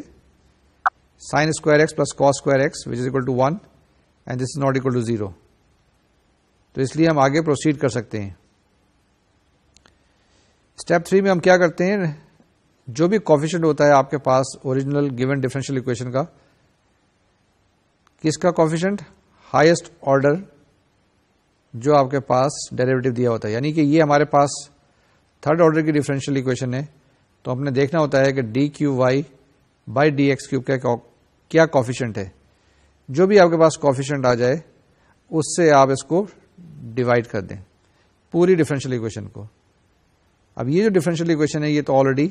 sin square x plus cos square x which is equal to 1 and this is not equal to 0. تو اس لیے ہم آگے پروسیڈ کر سکتے ہیں. اسٹیپ 3 میں ہم کیا کرتے ہیں، جو بھی کوفیشنٹ ہوتا ہے آپ کے پاس اوریجنل گیون ڈفرینشیل اکویشن کا، کس کا کوفیشنٹ، ہائیسٹ آرڈر جو آپ کے پاس ڈیریویٹو دیا ہوتا ہے. یعنی کہ یہ ہمارے پاس تھرڈ آرڈر کی ڈفرینشیل اکویشن ہے، تو ہم نے دیکھنا ہوتا ہے کہ d cube y by d x cube کا کیا کوفیشنٹ ہے. جو بھی آپ کے پاس کوفیشنٹ آ جائے اس سے آپ اس کو ڈیوائڈ کر دیں پوری ڈفرینشیل اکویشن کو. اب یہ جو ڈفرینشیل اکویشن ہے یہ تو already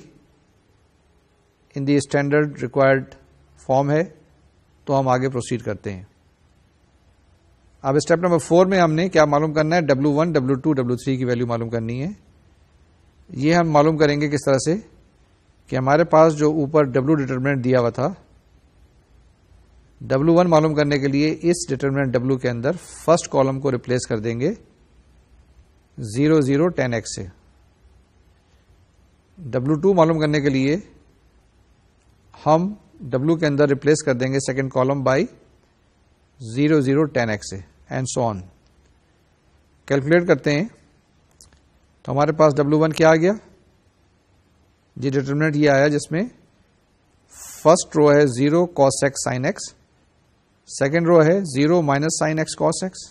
in the standard required form ہے، تو ہم آگے پروسیڈ کرتے ہیں. اب اسٹیپ نمبر 4 میں ہم نے کیا معلوم کرنا ہے، W1 W2 W3 کی ویلیو معلوم کرنی ہے. یہ ہم معلوم کریں گے کس طرح سے کہ ہمارے پاس جو اوپر W ڈٹرمنٹ دیا ہوا تھا، W1 معلوم کرنے کے لیے اس ڈٹرمنٹ W کے اندر فرسٹ کالم کو ریپلیس کر دیں گے 0 0 10 x سے. W2 معلوم کرنے کے لیے ہم W کے اندر ریپلیس کر دیں گے سیکنڈ کالم بائی 0 0 10 x سے، اینڈ سو آن. کیلکولیٹ کرتے ہیں تو ہمارے پاس W1 کیا آ گیا جی، ڈٹرمنٹ یہ آیا جس میں فرسٹ رو ہے 0 cos x sin x، second رو ہے 0 minus sin x cos x،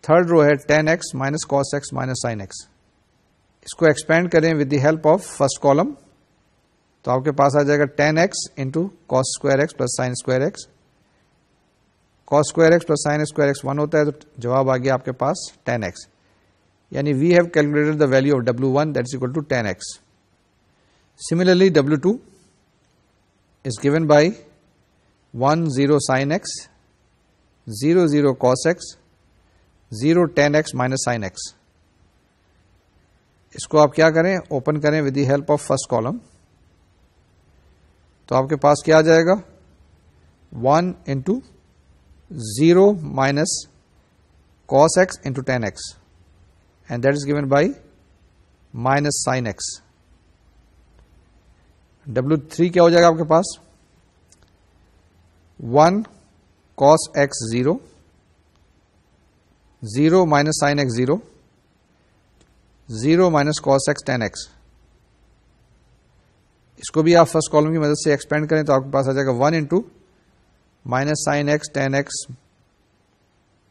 third row ہے 10 x minus cos x minus sin x. اس کو ایکسپینڈ کریں with the help of first column, تو آپ کے پاس آ جائے گا 10 x into cos square x plus sin square x. cos square x plus sin square x 1 ہوتا ہے، تو جواب آ گیا آپ کے پاس 10 x. یعنی we have calculated the value of W1 that is equal to 10 x. Similarly, W2 is given by 1 0 sin x, 0 0 cos x, 0 tan x minus sin x. اس کو آپ کیا کریں, اوپن کریں with the help of first column. تو آپ کے پاس کیا آ جائے گا, 1 into 0 minus cos x into tan x, and that is given by minus sin x. W3 کیا ہو جائے گا آپ کے پاس, 1 cos x 0, 0 minus sin x 0, 0 minus cos x tan x. اس کو بھی آپ فرسٹ کالم کی مدد سے ایکسپینڈ کریں تو آپ کے پاس آ جائے گا 1 into minus sin x tan x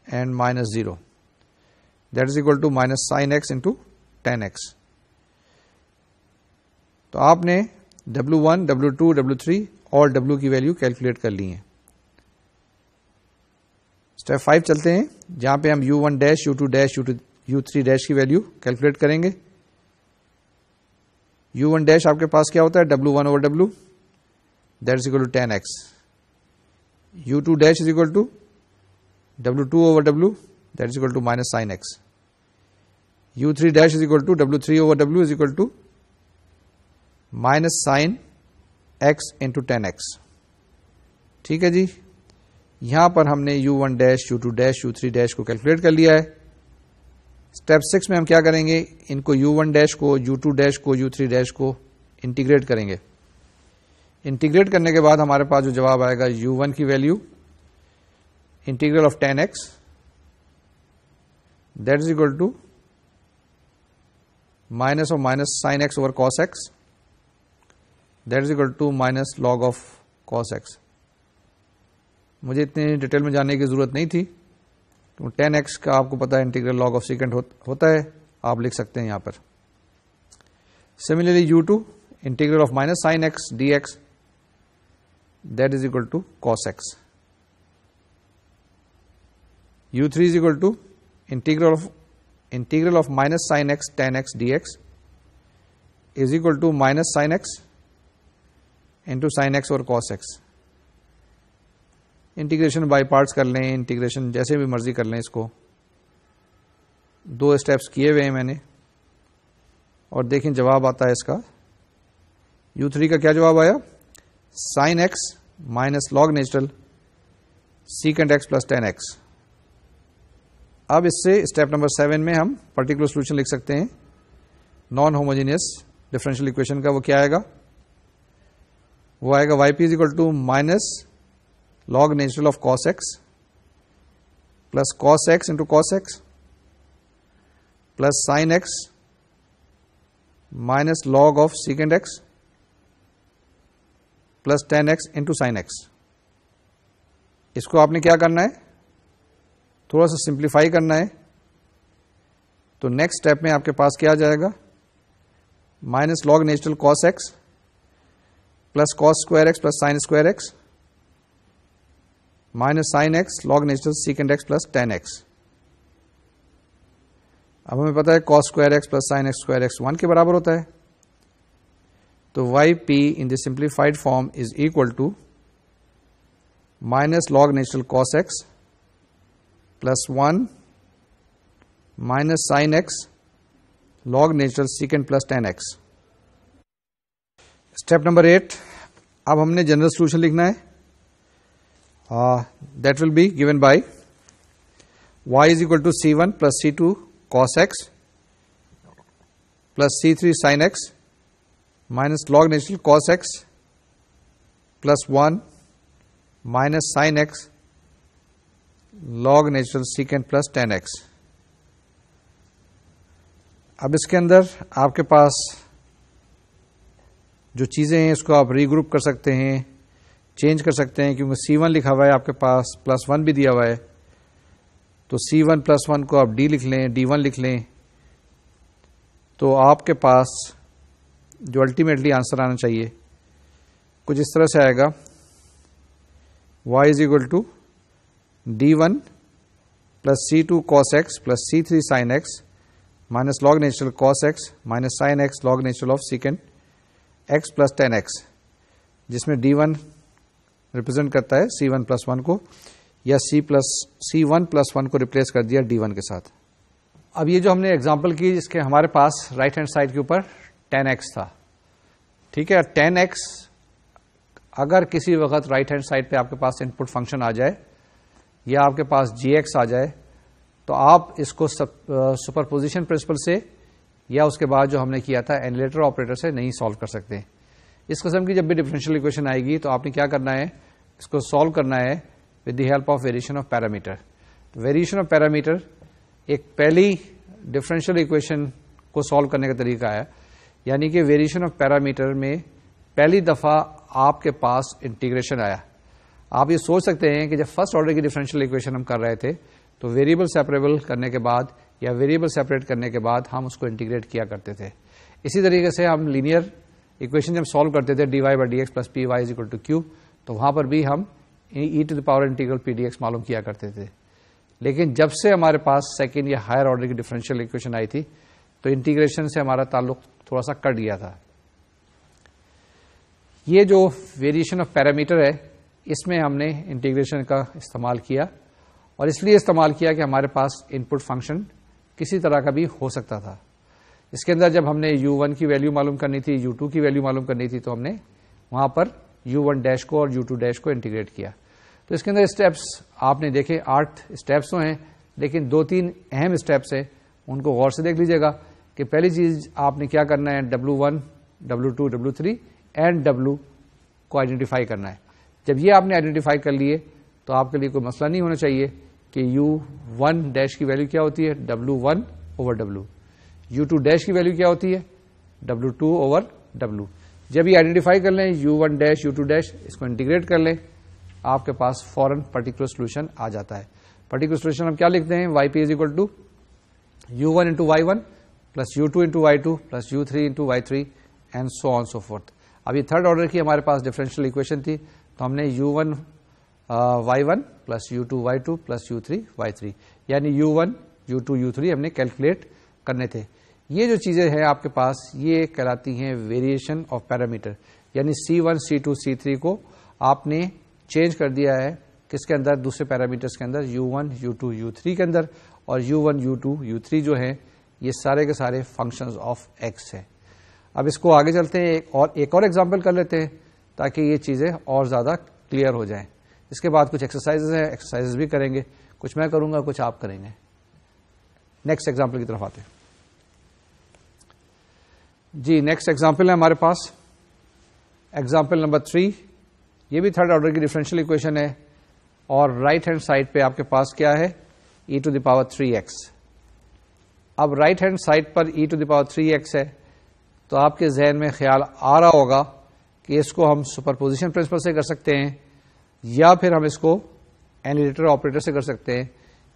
and minus 0. That is equal to minus sin x into tan x. تو آپ نے W1, W2, W3 اور W کی ویلیو کیلکولیٹ کر لی ہیں. اسٹیپ 5 چلتے ہیں, جہاں پہ ہم U1 dash, U2 dash, U3 dash کی ویلیو کیلکولیٹ کریں گے. U1 ڈیش آپ کے پاس کیا ہوتا ہے, W1 over W, that is equal to tan x. U2 dash is equal to W2 over W, that is equal to minus sin x. U3 dash is equal to W3 over W is equal to minus sin x into tan x. ٹھیک ہے جی, یہاں پر ہم نے U1 dash, U2 dash, U3 dash کو calculate کر لیا ہے. Step 6 میں ہم کیا کریں گے, ان کو U1 dash کو, U2 dash کو, U3 dash کو انٹیگریٹ کریں گے. انٹیگریٹ کرنے کے بعد ہمارے پاس جو جواب آئے گا, U1 کی value integral of tan x, that is equal to minus of minus sin x over cos x, that is equal to minus log of cos x. مجھے اتنی ڈیٹیل میں جاننے کی ضرورت نہیں تھی, tan x کا آپ کو پتا ہے انٹیگرل log of secant ہوتا ہے, آپ لکھ سکتے ہیں یہاں پر. Similarly U2 integral of minus sin x dx, that is equal to cos x. U3 is equal to integral of minus sin x tan x dx is equal to minus sin x into sin x over cos x. Integration by parts کر لیں, integration جیسے بھی مرضی کر لیں. اس کو 2 steps کیے ہوئے ہیں میں نے, اور دیکھیں جواب آتا ہے اس کا. U3 کا کیا جواب آیا, sin x minus log natural secant x plus tan x. اب اس سے اسٹیپ نمبر 7 میں ہم پرٹیکولر سولوشن لکھ سکتے ہیں نان ہوموجینئس ڈفرینشیل اکویشن کا. وہ کیا آئے گا, وہ آئے گا yp is equal to minus log natural of cos x plus cos x into cos x plus sin x minus log of secant x plus tan x into sin x. اس کو آپ نے کیا کرنا ہے, تھوڑا سا سمپلیفائی کرنا ہے. تو نیکسٹ اسٹیپ میں آپ کے پاس کیا جائے گا, minus log natural cos x plus cos square x plus sin square x minus sin x log natural secant x plus tan x. اب ہمیں پتا ہے cos square x plus sin x square x 1 کے برابر ہوتا ہے. تو yp in the simplified form is equal to minus log natural cos x plus 1 minus sin x log natural secant plus tan x. Step number 8, اب ہم نے general solution لکھنا ہے. That will be given by y is equal to c1 plus c2 cos x plus c3 sin x minus log natural cos x plus 1 minus sin x log natural secant plus tan x. اب اس کے اندر آپ کے پاس جو چیزیں ہیں اس کو آپ ری گروپ کر سکتے ہیں, چینج کر سکتے ہیں, کیونکہ C1 لکھا ہوا ہے آپ کے پاس, پلس 1 بھی دیا ہوا ہے. تو C1 پلس 1 کو آپ D لکھ لیں, D1 لکھ لیں, تو آپ کے پاس جو الٹیمیٹلی آنسر آنا چاہیے کچھ اس طرح سے آئے گا, y is equal to D1 plus C2 cos x plus C3 sin x minus log natural cos x minus sin x log natural of secant x plus tan x, جس میں D1 represent کرتا ہے C1 plus 1 کو. یا C1+1 کو replace کر دیا D1 کے ساتھ. اب یہ جو ہم نے ایگزامپل کی جس کے ہمارے پاس رائٹ ہینڈ سائڈ کے اوپر 10x تھا, ٹھیک ہے. 10x اگر کسی وقت رائٹ ہینڈ سائڈ پہ آپ کے پاس ان پٹ فنکشن آ جائے یا آپ کے پاس gx آ جائے تو آپ اس کو سپر پوزیشن پرنسپل سے یا اس کے بعد جو ہم نے کیا تھا اینیلیٹر آپریٹر سے نہیں سالو کر سکتے. اس قسم کی جب بھی ڈفرینشیل اکویشن آئے گی تو آپ نے کیا کرنا ہے, اس کو سالو کرنا ہے with the help of variation of parameter. Variation of parameter ایک پہلی ڈفرینشیل اکویشن کو سالو کرنے کا طریقہ ہے, یعنی کہ ویریشن آف پیرامیٹر میں پہلی دفعہ آپ کے پاس انٹیگریشن آیا. آپ یہ سوچ سکتے ہیں کہ جب فرسٹ آرڈر کی ڈفرینشیل اکویشن ہم کر رہے تھے تو ویریبل سیپریبل کرنے کے بعد یا ویریبل سیپریٹ کرنے کے بعد ہم اس کو انٹیگریٹ کیا کرتے تھے. اسی طریقے سے ہم لینئر اکویشن جب سالو کرتے تھے dy/dx + py = q, تو وہاں پر بھی ہم e⁻ pdx معلوم کیا کرتے تھے. لیکن جب سے ہمارے پاس سیکنڈ یا ہائر آرڈر کی ڈفرینشیل اکویشن آئی تھی تو انٹیگریشن سے ہمارا تعلق تھوڑا سا کٹ گیا تھا. یہ جو ویریشن آف پیرامیٹر ہے اس میں ہم نے انٹیگریشن کا استعمال کیا, اور اس لیے استعمال کیا کہ ہمارے پاس ان پٹ فنکشن کسی طرح کا بھی ہو سکتا تھا. اس کے اندر جب ہم نے u1 کی ویلیو معلوم کرنی تھی, u2 کی ویلیو معلوم کرنی تھی, تو ہم نے وہاں پر u1' کو اور u2' کو انٹیگریٹ کیا. تو اس کے اندر اسٹیپس آپ نے دیکھے 8 اسٹیپس تو ہیں, لیکن 2-3 اہم اسٹیپس ہیں, ان کو غور سے دیکھ لیجیے گا. کہ پہلی چیز آپ نے کیا کرنا ہے, W1, W2, W3 and W کو آئیڈینٹیفائی کرنا ہے. جب یہ آپ نے آئیڈینٹیفائی کر لیے تو آپ کے لیے کوئی مسئلہ نہیں ہونا چاہیے کہ u1' کی ویلیو کیا ہوتی ہے, W1/W. u2' کی ویلیو کیا ہوتی ہے, W2/W. جب یہ آئیڈینٹیفائی کر لیں u1', u2', اس کو انٹیگریٹ کر لیں, آپ کے پاس فوراً پرٹیکولر سولوشن آ جاتا ہے. پرٹیکولر سولوشن ہم کیا لکھتے ہیں, yp = u1 × y1 + u2 × y2 + u3 × y3 and so on so fourth. اب یہ تھرڈ آرڈر کی ہمارے پاس ڈفرینشیل اکویشن تھی, تو ہم نے u1 y1 + u2 y2 + u3 y3 یعنی u1 u2 u3 ہم نے کیلکولیٹ کرنے تھے. یہ جو چیزیں ہیں آپ کے پاس یہ کہلاتی ہیں ویریشن آف پیرامیٹر, یعنی C1 C2 C3 کو آپ نے چینج کر دیا ہے کس کے اندر, دوسرے پیرامیٹرز کے اندر, u1 u2 u3 کے اندر. اور u1 u2 u3 جو ہیں یہ سارے کے سارے فنکشنز آف x ہیں. اب اس کو آگے چلتے ہیں, ایک اور ایگزامپل کر لیتے ہیں تاکہ یہ چیزیں اور زیادہ کلیئر ہو جائیں. اس کے بعد کچھ ایکسرسائزز ہیں, ایکسرسائزز بھی کریں گے, کچھ میں کروں گا کچھ آپ کریں گے. نیکسٹ ایگزامپل کی طرف آتے ہیں. جی نیکسٹ ایگزامپل ہے ہمارے پاس ایگزامپل نمبر 3. یہ بھی تھرڈ آرڈر کی ڈفرینشیل اکویشن ہے, اور رائٹ ہینڈ سائڈ پہ آپ کے پاس کیا ہے, e⁻3x. اب رائٹ ہینڈ سائڈ پر e⁻3x ہے, تو آپ کے ذہن میں خیال آ رہا ہوگا کہ اس کو ہم سپر پوزیشن پرنسپل سے کر سکتے ہیں یا پھر ہم اس کو اینیلیٹر آپریٹر سے کر سکتے ہیں,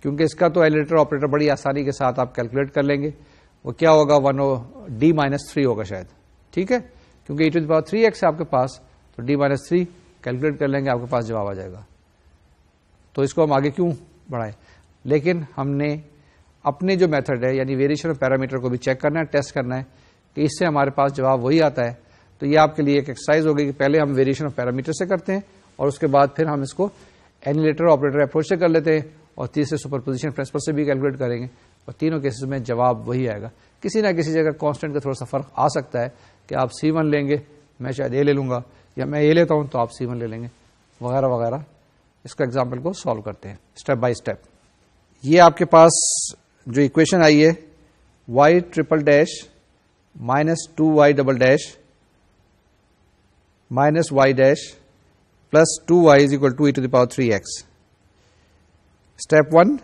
کیونکہ اس کا تو اینیلیٹر آپریٹر بڑی آسانی کے ساتھ آپ کیلکولیٹ کر لیں گے. وہ کیا ہوگا, 1D-3 ہوگا شاید, ٹھیک ہے, کیونکہ e⁻3x ہے آپ کے پاس, تو D-3 کیلکولیٹ کر لیں گے, آپ کے پاس جواب آ جائے گا. تو اس کو ہم آگے کیوں بڑھائیں, لیکن ہم نے اپنے جو میتھڈ ہے یعنی ویریشن آف پیرامیٹر کو بھی چیک کرنا ہے, ٹیسٹ کرنا ہے کہ اس سے ہمارے پاس جواب وہی آتا ہے. تو یہ آپ کے لیے ایک ایکسرسائز ہوگی کہ پہلے ہم ویریشن آف پیرامیٹر سے کرتے ہیں اور اس کے بعد پھر ہم اس کو اینیلیٹر آپریٹر اپروچ سے کر لیتے ہیں, اور تیسرے سپر پوزیشن پرنسپل سے بھی کیلکولیٹ کریں گے, اور تینوں کیسز میں جواب وہی آئے گا. کسی نہ کسی جگہ کانسٹنٹ کا تھوڑا سا فرق آ سکتا ہے کہ آپ C1 لیں گے, میں شاید A لے لوں گا, یا میں A لیتا ہوں تو آپ C1 لے لیں گے, وغیرہ وغیرہ. اس کا ایگزامپل کو سالو کرتے ہیں اسٹیپ بائی اسٹیپ. یہ آپ کے پاس جو اکویشن آئی ہے y'' - 2y" -y' + 2y = e⁻3x. Step 1,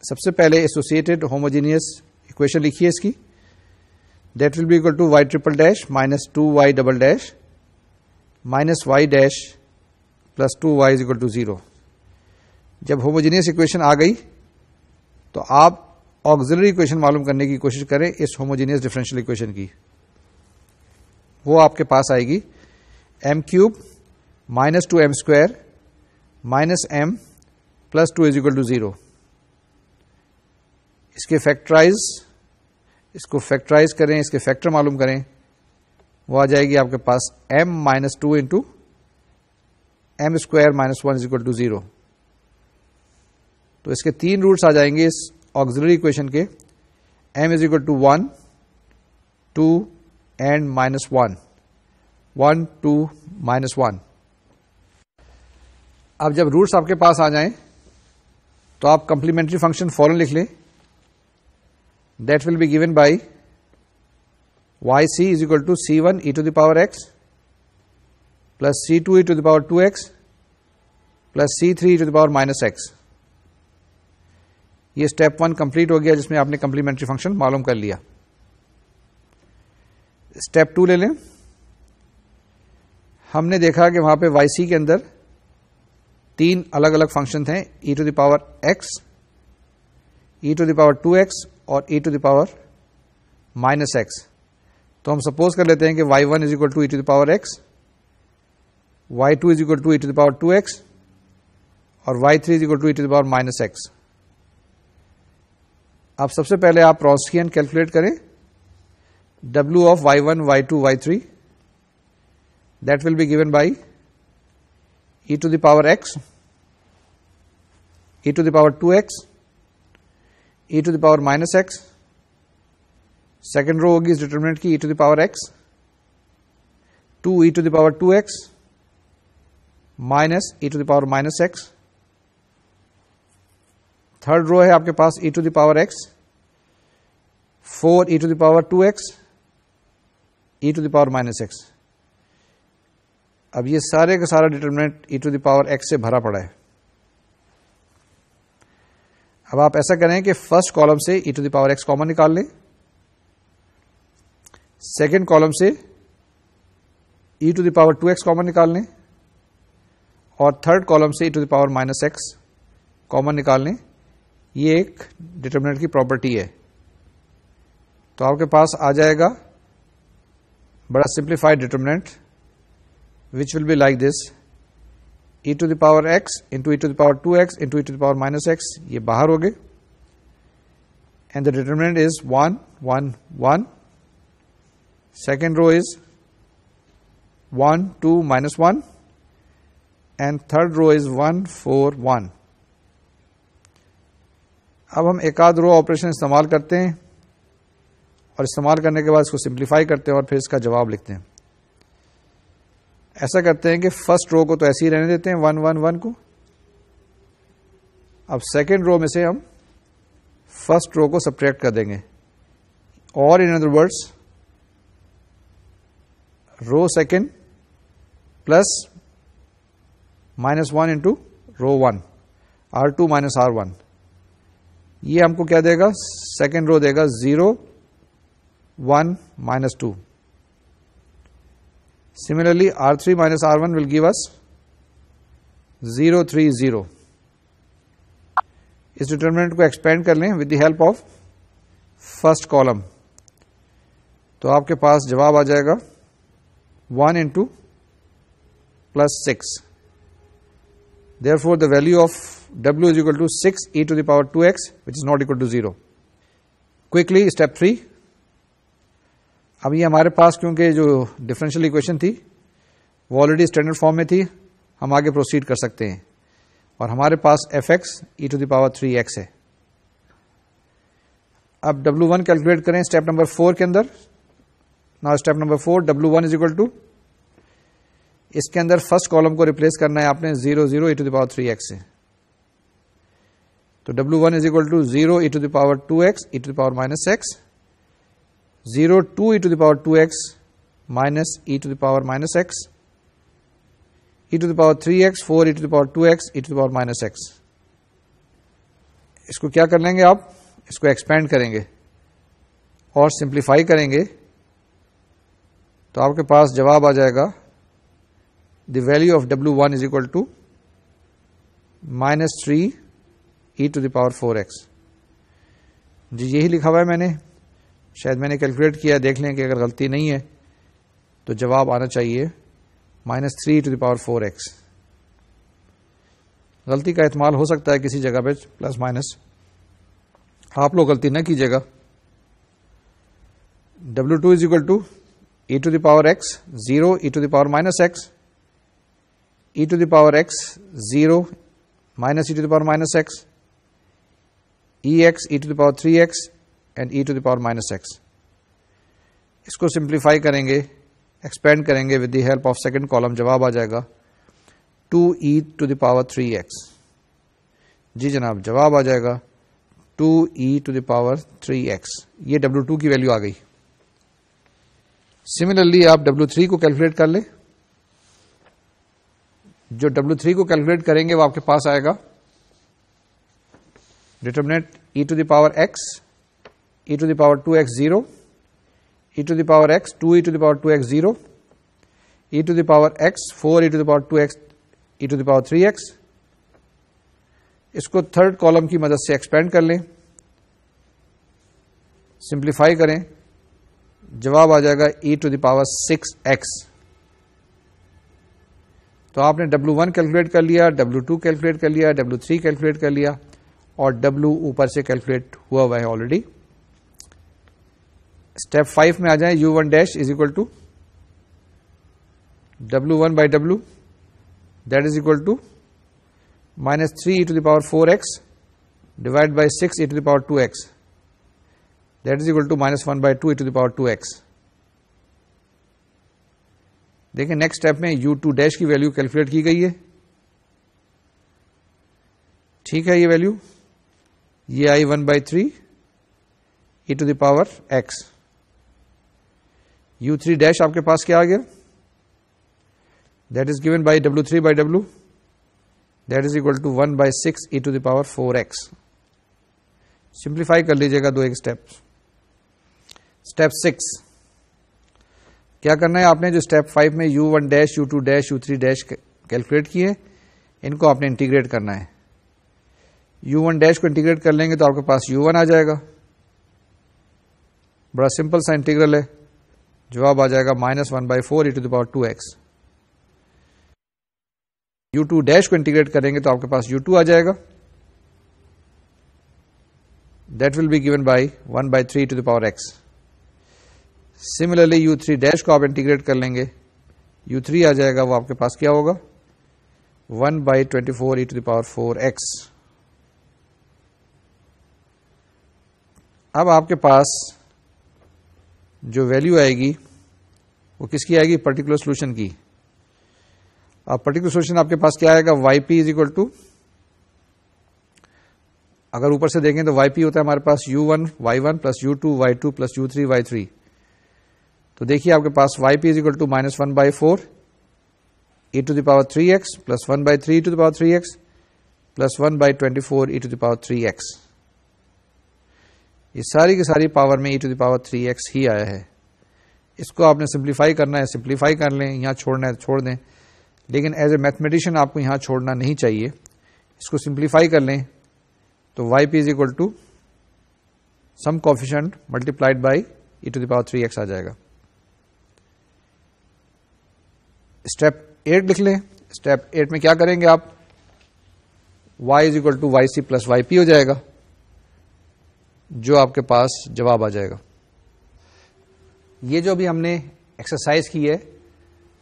سب سے پہلے ایسوسیٹڈ ہوموجینئس اکویشن لکھیے اس کی, that will be equal to y'' - 2y" -y' + 2y = 0. جب ہوموجینئس اکویشن آ گئی تو آپ آکسیلری اکویشن معلوم کرنے کی کوشش کریں اس ہوموجینئس ڈفرینشیل اکویشن کی. وہ آپ کے پاس آئے گی m³ - 2m² - m + 2 = 0. اس کو فیکٹرائز کریں, اس کے فیکٹر معلوم کریں, وہ آ جائے گی آپ کے پاس m - 2 × m² - 1 = 0. تو اس کے 3 روٹس آ جائیں گے اس آکسیلری ایکویشن کے, m is equal to 1 2 and -1 1 2 -1. اب جب روٹس آپ کے پاس آ جائیں تو آپ کمپلیمنٹری فنکشن فوراً لکھ لیں. That will be given by yc is equal to c1 e to the power x plus c2 e to the power 2x plus c3 e to the power -x. یہ step 1 complete ہو گیا جس میں آپ نے complementary function معلوم کر لیا. اسٹیپ 2 لے لیں. ہم نے دیکھا کہ وہاں پہ yc کے اندر 3 الگ الگ فنکشن تھے, e to the power x, e to the power 2x اور e to the power -x. تو ہم سپوز کر لیتے ہیں کہ y1 is equal to e to the power x, y2 is equal to e to the power 2x اور y3 is equal to e to the power -x. اب سب سے پہلے آپ رونسکیان کیلکولیٹ کریں w of y1 y2 y3. That will be given by e to the power x, e to the power 2x, e to the power -x. Second row ہوگی اس determinant کی e to the power x 2 e to the power 2x minus e to the power -x. Third row ہے آپ کے پاس e to the power x 4 e to the power 2x e to the power -x. اب یہ سارے کا سارا determinant e to the power x سے بھرا پڑا ہے. اب آپ ایسا کریں کہ فرسٹ کالم سے e to the power x common نکال لیں, سیکنڈ کالم سے e to the power 2x common نکال لیں اور تھرڈ کالم سے e to the power -x common نکال لیں. یہ ایک ڈیٹرمنٹ کی پراپرٹی ہے. تو آپ کے پاس آ جائے گا بڑا simplified determinant which will be like this e to the power x into e to the power 2x into e to the power -x. یہ باہر ہو گئے and the determinant is 1 1 1. Second row is 1 2 -1 and third row is 1 4 1. اب ہم ایک آدھ row operation استعمال کرتے ہیں اور استعمال کرنے کے بعد اس کو سمپلیفائی کرتے ہیں اور پھر اس کا جواب لکھتے ہیں. ایسا کرتے ہیں کہ فرسٹ رو کو تو ایسے ہی رہنے دیتے ہیں 1 1 1 کو. اب سیکنڈ رو میں سے ہم فرسٹ رو کو سبٹریکٹ کر دیں گے, اور in other words row second plus -1 into row 1 R2 - R1. یہ ہم کو کیا دے گا, second row they God 0 1 -2. Similarly, R3 minus R1 will give us 0 3 0. Us determinant کو ایکسپینڈ کر لیں with the help of first column, تو آپ کے پاس جواب آ جائے گا 1 into +6. Therefore, the value of W is equal to 6 e to the power 2x, which is not equal to 0. Quickly, step 3. اب یہ ہمارے پاس کیونکہ جو ڈفرینشیل ایکویشن تھی وہ آلریڈی اسٹینڈرڈ فارم میں تھی, ہم آگے پروسیڈ کر سکتے ہیں, اور ہمارے پاس f(x) e to the power 3x ہے. اب W1 کیلکولیٹ کریں اسٹیپ نمبر 4 کے اندر. نا step number 4 W1 is equal to, اس کے اندر فرسٹ کالم کو ریپلیس کرنا ہے آپ نے 0 0 e to the power 3x سے. تو W1 is equal to 0 e to the power 2x e to the power -x 0 2 e to the power 2x minus e to the power -x e to the power 3x 4 e to the power 2x e to the power -x. اس کو کیا کر لیں گے آپ, اس کو expand کریں گے اور سمپلیفائی کریں گے تو آپ کے پاس جواب آ جائے گا the value of W1 is equal to -3 e to the power 4x. جی یہی لکھا ہوا ہے میں نے, شاید میں نے کیلکولیٹ کیا, دیکھ لیں کہ اگر غلطی نہیں ہے تو جواب آنا چاہیے -3 to the power 4x. غلطی کا احتمال ہو سکتا ہے کسی جگہ پہ پلس مائنس, آپ لوگ غلطی نہ کیجیے گا. W2 is equal to e to the power x 0 e to the power -x e to the power x 0 minus e to the power -x EX e to the power 3x and e to the power minus x. اس کو simplify کریں گے, expand کریں گے with the help of second column, جواب آ جائے گا 2e to the power 3x. جی جناب, جواب آ جائے گا 2e to the power 3x. یہ W2 کی ویلیو آ گئی. سملرلی آپ W3 کو کیلکولیٹ کر لیں. جو W3 کو کیلکولیٹ کریں گے وہ آپ کے پاس آئے گا determinant e to the power x, e to the power 2x 0, e to the power x 2e to the power 2x 0, e to the power x 4e to the power 2x e to the power 3x. اس کو third column کی مدد سے expand کر لیں, simplify کریں, جواب آ جائے گا e to the power 6x. تو آپ نے W1 کیلکولیٹ کر لیا, W2 کیلکولیٹ کر لیا, W3 کیلکولیٹ کر لیا, اور W اوپر سے کیلکولیٹ ہوا ہے آلریڈی. اسٹیپ 5 میں آ جائیں. U1 dash is equal to W1 by W, that is equal to minus 3e to the power 4x divided by 6e to the power 2x, that is equal to minus 1 by 2e to the power 2x. دیکھیں next step میں U2 dash کی value calculate کی گئی ہے. ٹھیک ہے, یہ value یہ آئی 1 by 3 e to the power x. U3 dash آپ کے پاس کیا آ گیا, that is given by W3 by W, that is equal to 1 by 6 e to the power 4x. Simplify کر لیجئے گا دو ایک اسٹیپ. اسٹیپ 6 کیا کرنا ہے آپ نے, جو اسٹیپ 5 میں U1 dash U2 dash U3 dash calculate کیے ان کو آپ نے انٹیگریٹ کرنا ہے. U1 ڈیش کو انٹیگریٹ کر لیں گے تو آپ کے پاس U1 آ جائے گا. بڑا سمپل سا انٹیگرل ہے, جواب آ جائے گا -1 by 4 e to the power 2x. U2 dash کو انٹیگریٹ کریں گے تو آپ کے پاس U2 آ جائے گا, that will be given by 1 by 3 to the power x. Similarly U3 dash کو آپ انٹیگریٹ کر لیں گے, U3 آ جائے گا, وہ آپ کے پاس کیا ہوگا 1 by 24 e to the power 4x. اب آپ کے پاس جو ویلیو آئے گی وہ کس کی آئے گی, پرٹیکولر سولوشن کی. اب پرٹیکولر سولوشن آپ کے پاس کیا آئے گا, y p is equal to, اگر اوپر سے دیکھیں تو وائی پی ہوتا ہے ہمارے پاس U1 Y1 plus U2 Y2 plus U3 Y3. تو دیکھیے آپ کے پاس y p is equal to -1 by 4 e to the power 3x plus 1 by 3 e to the power 3x plus 1 by 24 e to the power 3x. یہ ساری کی ساری power میں e to the power 3x ہی آیا ہے. اس کو آپ نے سمپلیفائی کرنا ہے, سمپلیفائی کر لیں, یہاں چھوڑنا ہے چھوڑ دیں, لیکن ایز اے میتھمیٹیشین آپ کو یہاں چھوڑنا نہیں چاہیے. اس کو سمپلیفائی کر لیں تو y p is equal to some coefficient multiplied by e to the power 3x آ جائے گا. اسٹیپ 8 لکھ لیں. اسٹیپ 8 میں کیا کریں گے آپ, y is equal to y c plus y p ہو جائے گا, جو آپ کے پاس جواب آ جائے گا. یہ جو بھی ہم نے ایکسرسائز کی ہے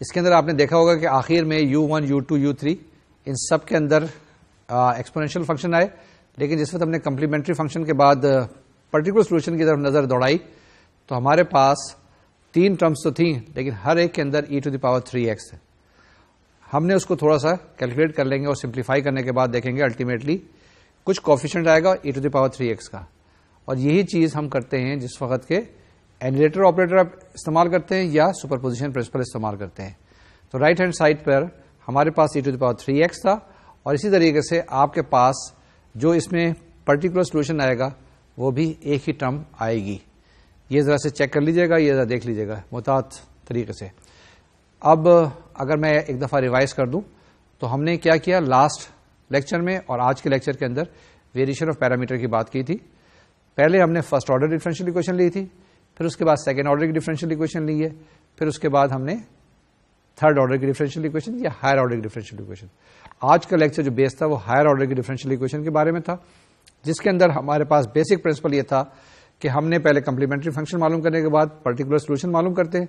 اس کے اندر آپ نے دیکھا ہوگا کہ آخر میں U1 U2 U3 ان سب کے اندر ایکسپونینشیل فنکشن آئے, لیکن جس وقت ہم نے کمپلیمنٹری فنکشن کے بعد پرٹیکولر سولوشن کی طرف نظر دوڑائی تو ہمارے پاس 3 ٹرمز تو تھیں, لیکن ہر ایک کے اندر e to the power 3x ہے. ہم نے اس کو تھوڑا سا کیلکولیٹ کر لیں گے اور سمپلیفائی کرنے کے بعد دیکھیں گے الٹیمیٹلی کچھ کوفیشنٹ آئے گا e to the power 3x کا. اور یہی چیز ہم کرتے ہیں جس وقت کے اینیلیٹر آپریٹر آپ استعمال کرتے ہیں یا سپر پوزیشن پرنسپل استعمال کرتے ہیں. تو رائٹ ہینڈ سائڈ پر ہمارے پاس e to the power 3x تھا, اور اسی طریقے سے آپ کے پاس جو اس میں پرٹیکولر سولوشن آئے گا وہ بھی ایک ہی ٹرم آئے گی. یہ ذرا سے چیک کر لیجئے گا, یہ ذرا دیکھ لیجئے گا محتاط طریقے سے. اب اگر میں ایک دفعہ ریوائز کر دوں تو ہم نے کیا کیا لاسٹ لیکچر میں اور آج کے لیکچر کے اندر ویریشن آف پیرامیٹر کی بات کی تھی. پہلے ہم نے فرسٹ آرڈر ڈفرینشیل اکویشن لی تھی, پھر اس کے بعد سیکنڈ آرڈر کی ڈفرینشیل اکویشن لی ہے, پھر اس کے بعد ہم نے تھرڈ آرڈر کی ڈفرینشیل اکویشن یا ہائر آرڈر کی ڈفرینشیل اکویشن. آج کا لیکچر جو بیس تھا وہ ہائر آرڈر کی ڈفرینشیل اکویشن کے بارے میں تھا, جس کے اندر ہمارے پاس بیسک پرنسپل یہ تھا کہ ہم نے پہلے کمپلیمنٹری فنکشن معلوم کرنے کے بعد پرٹیکولر سولوشن معلوم کرتے ہیں,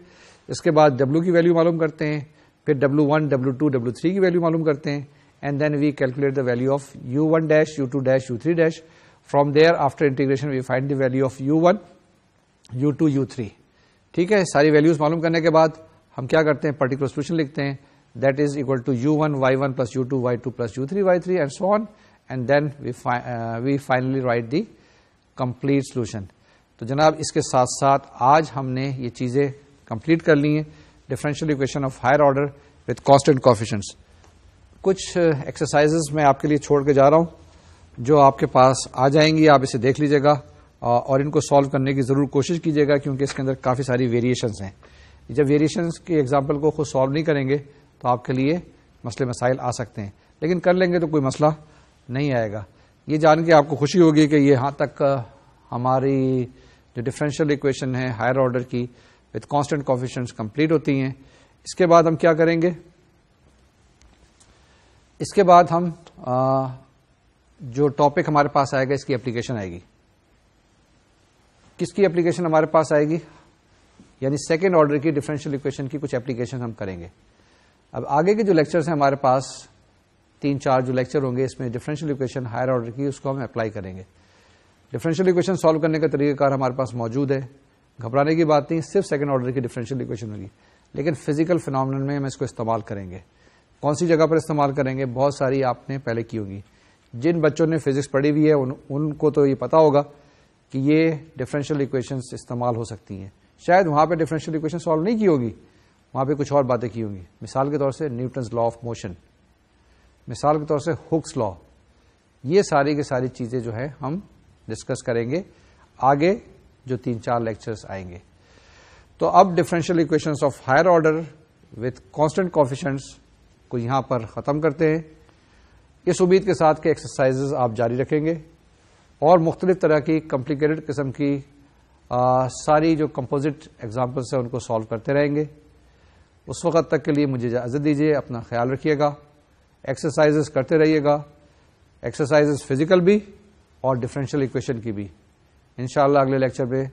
اس کے بعد W کی ویلیو معلوم کرتے ہیں, پھر W1 W2 W3 کی ویلیو معلوم کرتے ہیں, and then we calculate the value of U1 dash U2 dash U3 dash, from there after integration we find the value of U1, U2, U3. ٹھیک ہے, ساری ویلوز معلوم کرنے کے بعد ہم کیا کرتے ہیں, پرٹیکولر سولوشن لکھتے ہیں, that is equal to U1 Y1 plus U2 Y2 plus U3 Y3 and so on, and then we finally write the complete solution. تو جناب اس کے ساتھ ساتھ آج ہم نے یہ چیزیں کمپلیٹ کر لی ہیں, differential equation of higher order with constant coefficients. کچھ ایکسرسائزز میں آپ کے لیے چھوڑ کے جا رہا ہوں جو آپ کے پاس آ جائیں گی, آپ اسے دیکھ لیجیے گا اور ان کو سالو کرنے کی ضرور کوشش کیجیے گا, کیونکہ اس کے اندر کافی ساری ویریشنز ہیں. جب ویریشنز کی ایگزامپل کو خود سالو نہیں کریں گے تو آپ کے لیے مسئلے مسائل آ سکتے ہیں, لیکن کر لیں گے تو کوئی مسئلہ نہیں آئے گا. یہ جان کے آپ کو خوشی ہوگی کہ یہاں تک ہماری جو ڈفرینشیل اکویشن ہے ہائر آرڈر کی وتھ کانسٹنٹ کوفیشنٹس کمپلیٹ ہوتی ہیں. اس کے بعد ہم کیا کریں گے, اس کے بعد ہم جو ٹاپک ہمارے پاس آئے گا اس کی اپلیکیشن آئے گی. کس کی اپلیکیشن ہمارے پاس آئے گی, یعنی سیکنڈ آرڈر کی ڈفرینشیل اکویشن کی کچھ اپلیکیشن ہم کریں گے. اب آگے کے جو لیکچرز ہیں ہمارے پاس 3-4 جو لیکچر ہوں گے, اس میں ڈفرینشیل اکویشن ہائر آرڈر کی اس کو ہم اپلائی کریں گے. ڈفرینشیل اکویشن سالو کرنے کا طریقہ کار ہمارے پاس موجود ہے, گھبرانے کی بات نہیں, صرف سیکنڈ آرڈر کی ڈفرینشیل اکویشن ہوگی, لیکن فزیکل فینومینن میں ہم اس کو استعمال کریں گے. کون سی جگہ پر استعمال کریں گے, بہت ساری آپ نے پہلے کی ہوگی. جن بچوں نے فزکس پڑھی ہوئی ہے ان کو تو یہ پتا ہوگا کہ یہ ڈفرینشیل اکویشنز استعمال ہو سکتی ہیں. شاید وہاں پہ ڈفرینشیل اکویشن سالو نہیں کی ہوگی, وہاں پہ کچھ اور باتیں کی ہوں گی. مثال کے طور سے نیوٹنز لا آف موشن, مثال کے طور سے ہکس لا, یہ ساری کی ساری چیزیں جو ہے ہم ڈسکس کریں گے آگے جو 3-4 لیکچرز آئیں گے. تو اب differential equations of higher order with constant coefficients کو یہاں پر ختم کرتے ہیں, اس امید کے ساتھ کہ ایکسرسائزز آپ جاری رکھیں گے اور مختلف طرح کی کمپلیکیٹڈ قسم کی ساری جو کمپوزٹ ایگزامپلس ہیں ان کو سالو کرتے رہیں گے. اس وقت تک کے لیے مجھے اجازت دیجیے, اپنا خیال رکھیے گا, ایکسرسائزز کرتے رہیے گا, ایکسرسائزز فزیکل بھی اور ڈفرینشیل اکویشن کی بھی. انشاءاللہ اگلے لیکچر میں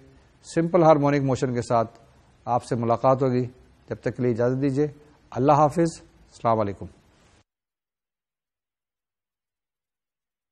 سمپل ہارمونک موشن کے ساتھ آپ سے ملاقات ہوگی. جب تک کے لیے اجازت دیجیے, اللہ حافظ, السلام علیکم.